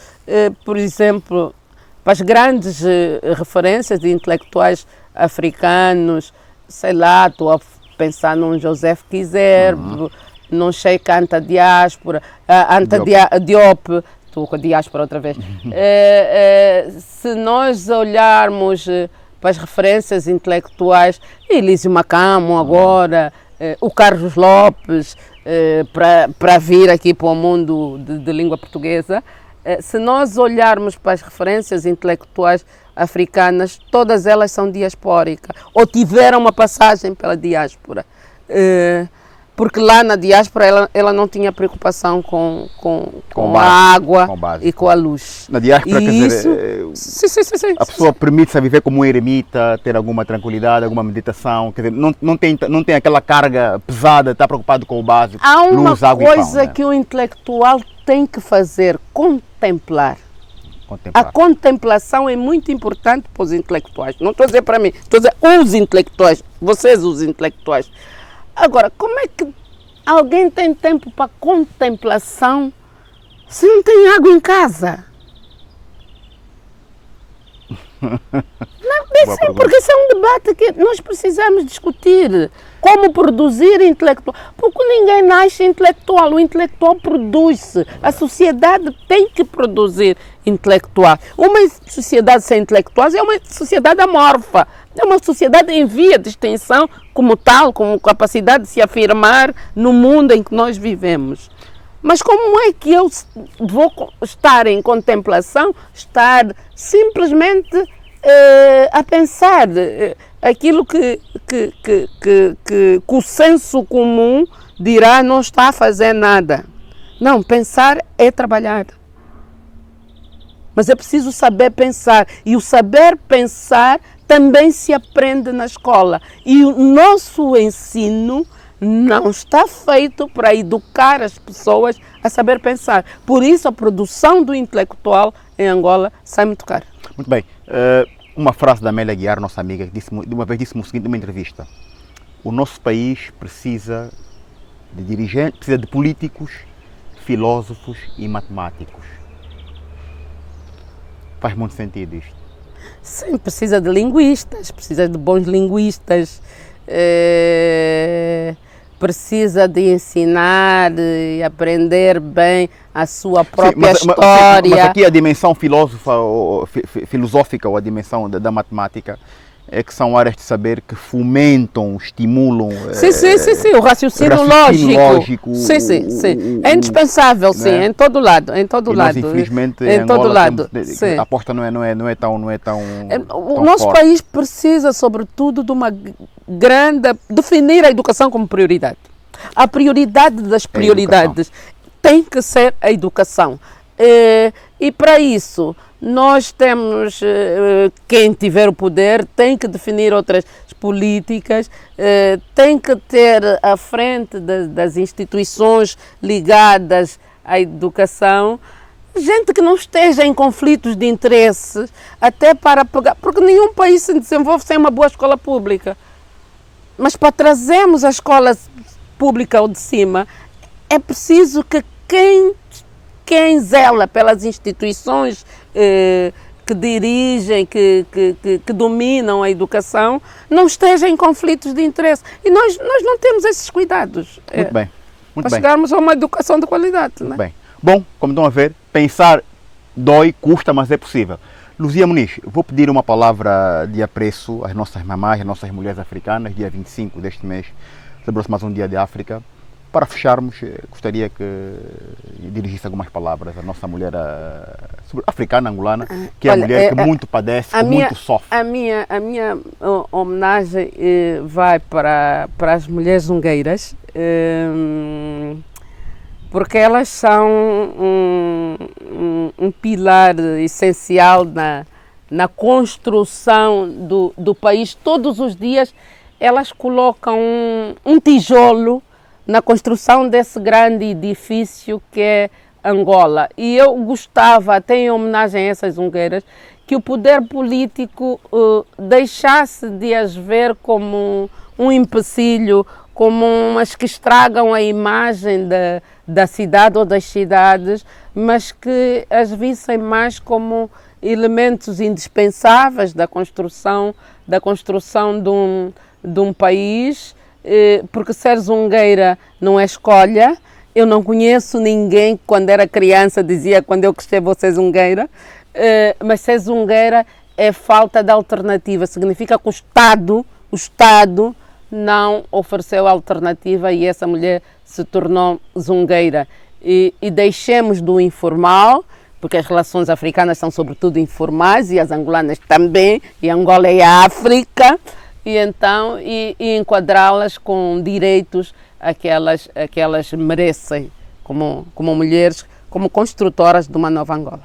por exemplo, para as grandes referências de intelectuais africanos, sei lá, estou a pensar num Joseph Kizerbo, num Sheikh Anta Diáspora, Diop, estou com a diáspora outra vez. Se nós olharmos para as referências intelectuais, Elísio Macamo agora, o Carlos Lopes, para vir aqui para o mundo de língua portuguesa, se nós olharmos para as referências intelectuais africanas, todas elas são diaspóricas, ou tiveram uma passagem pela diáspora. Porque lá na diáspora ela não tinha preocupação com a água e com a luz. Na diáspora, quer dizer, sim. A pessoa permite-se viver como um eremita, ter alguma tranquilidade, alguma meditação, quer dizer, não tem aquela carga pesada, está preocupado com o básico. Há uma luz, água e pão, coisa né? que o intelectual tem que fazer, contemplar. A contemplação é muito importante para os intelectuais. Não estou a dizer para mim, estou a dizer os intelectuais, vocês os intelectuais. Agora, como é que alguém tem tempo para contemplação se não tem água em casa? Não, porque esse é um debate que nós precisamos discutir. Como produzir intelectual? Porque ninguém nasce intelectual, o intelectual produz-se. A sociedade tem que produzir intelectual. Uma sociedade sem intelectuais é uma sociedade amorfa. É uma sociedade em via de extinção como tal, com capacidade de se afirmar no mundo em que nós vivemos. Mas como é que eu vou estar em contemplação, estar simplesmente a pensar aquilo que o senso comum dirá não está a fazer nada? Não, pensar é trabalhar. Mas é preciso saber pensar. E o saber pensar também se aprende na escola. E o nosso ensino não está feito para educar as pessoas a saber pensar. Por isso a produção do intelectual em Angola sai muito cara. Muito bem. Uma frase da Amélia Guiar, nossa amiga, que uma vez disse-me o seguinte numa entrevista: o nosso país precisa de dirigentes, precisa de políticos, filósofos e matemáticos. Faz muito sentido isto. Sim, precisa de linguistas, precisa de bons linguistas, precisa de ensinar e aprender bem a sua própria história. Mas aqui a dimensão filosófica ou a dimensão da matemática é que são áreas de saber que fomentam, estimulam. Sim, o raciocínio lógico. Sim. É indispensável, sim, né? Em todo lado. Nós, infelizmente, em Angola, a aposta não é tão o nosso país precisa, sobretudo, de uma grande... definir a educação como prioridade. A prioridade das prioridades tem que ser a educação. E para isso, nós temos, quem tiver o poder, tem que definir outras políticas, tem que ter à frente das instituições ligadas à educação, gente que não esteja em conflitos de interesses, até para pegar, porque nenhum país se desenvolve sem uma boa escola pública. Mas para trazermos a escola pública ao de cima, é preciso que quem zela pelas instituições que dirigem, que dominam a educação, não esteja em conflitos de interesse. E nós não temos esses cuidados. Muito bem. Para chegarmos a uma educação de qualidade. Muito bem. Bom, como estão a ver, pensar dói, custa, mas é possível. Luzia Muniz, vou pedir uma palavra de apreço às nossas mamás, às nossas mulheres africanas. Dia 25 deste mês celebrou-se mais um Dia de África. para fecharmos, gostaria que dirigisse algumas palavras à nossa mulher africana, angolana, que é a mulher que muito padece, que muito sofre. A minha homenagem vai para as mulheres zungueiras, porque elas são um pilar essencial na construção do país. Todos os dias elas colocam um tijolo na construção desse grande edifício que é Angola. E eu gostava, até em homenagem a essas zungueiras, que o poder político deixasse de as ver como um empecilho, como umas que estragam a imagem da cidade ou das cidades, mas que as vissem mais como elementos indispensáveis da construção de um país, porque ser zungueira não é escolha. Eu não conheço ninguém que quando era criança dizia quando eu crescer vou ser zungueira, mas ser zungueira é falta de alternativa, significa que o Estado não ofereceu alternativa e essa mulher se tornou zungueira. E deixemos do informal, porque as relações africanas são sobretudo informais e as angolanas também, e Angola é a África, e então enquadrá-las com direitos a que elas merecem como mulheres, como construtoras de uma nova Angola.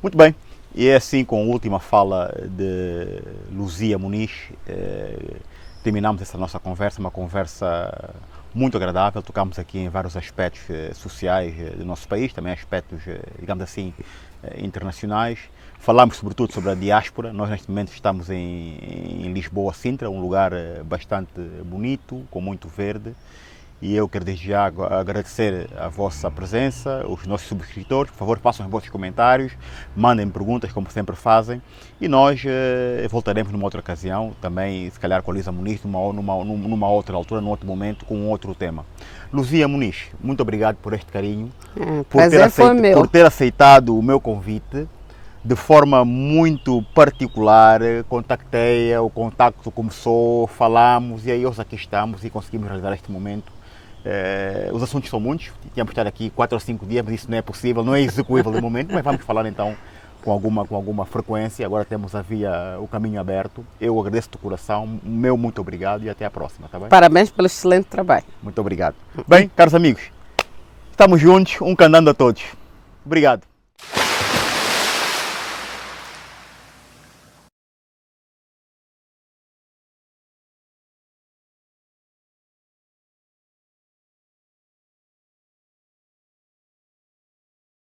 Muito bem, e é assim com a última fala de Luzia Muniz, terminamos essa nossa conversa, uma conversa muito agradável. Tocamos aqui em vários aspectos sociais do nosso país, também aspectos, digamos assim, internacionais. Falamos sobretudo sobre a diáspora. Nós neste momento estamos em Lisboa, Sintra, um lugar bastante bonito, com muito verde. E eu quero desde já agradecer a vossa presença, os nossos subscritores. Por favor, façam os vossos comentários, mandem perguntas como sempre fazem. E nós voltaremos numa outra ocasião, também se calhar com a Luísa Muniz, numa outra altura, num outro momento, com um outro tema. Luzia Muniz, muito obrigado por este carinho, por ter aceitado o meu convite. De forma muito particular, contactei-a, o contacto começou, falamos e aí hoje aqui estamos e conseguimos realizar este momento. Os assuntos são muitos, tínhamos estado aqui 4 ou 5 dias, mas isso não é possível, não é execuível no momento, mas vamos falar então com alguma frequência. Agora temos o caminho aberto. Eu agradeço de coração, meu muito obrigado e até a próxima, tá bem? Parabéns pelo excelente trabalho. Muito obrigado. Bem, caros amigos, estamos juntos, um candando a todos. Obrigado.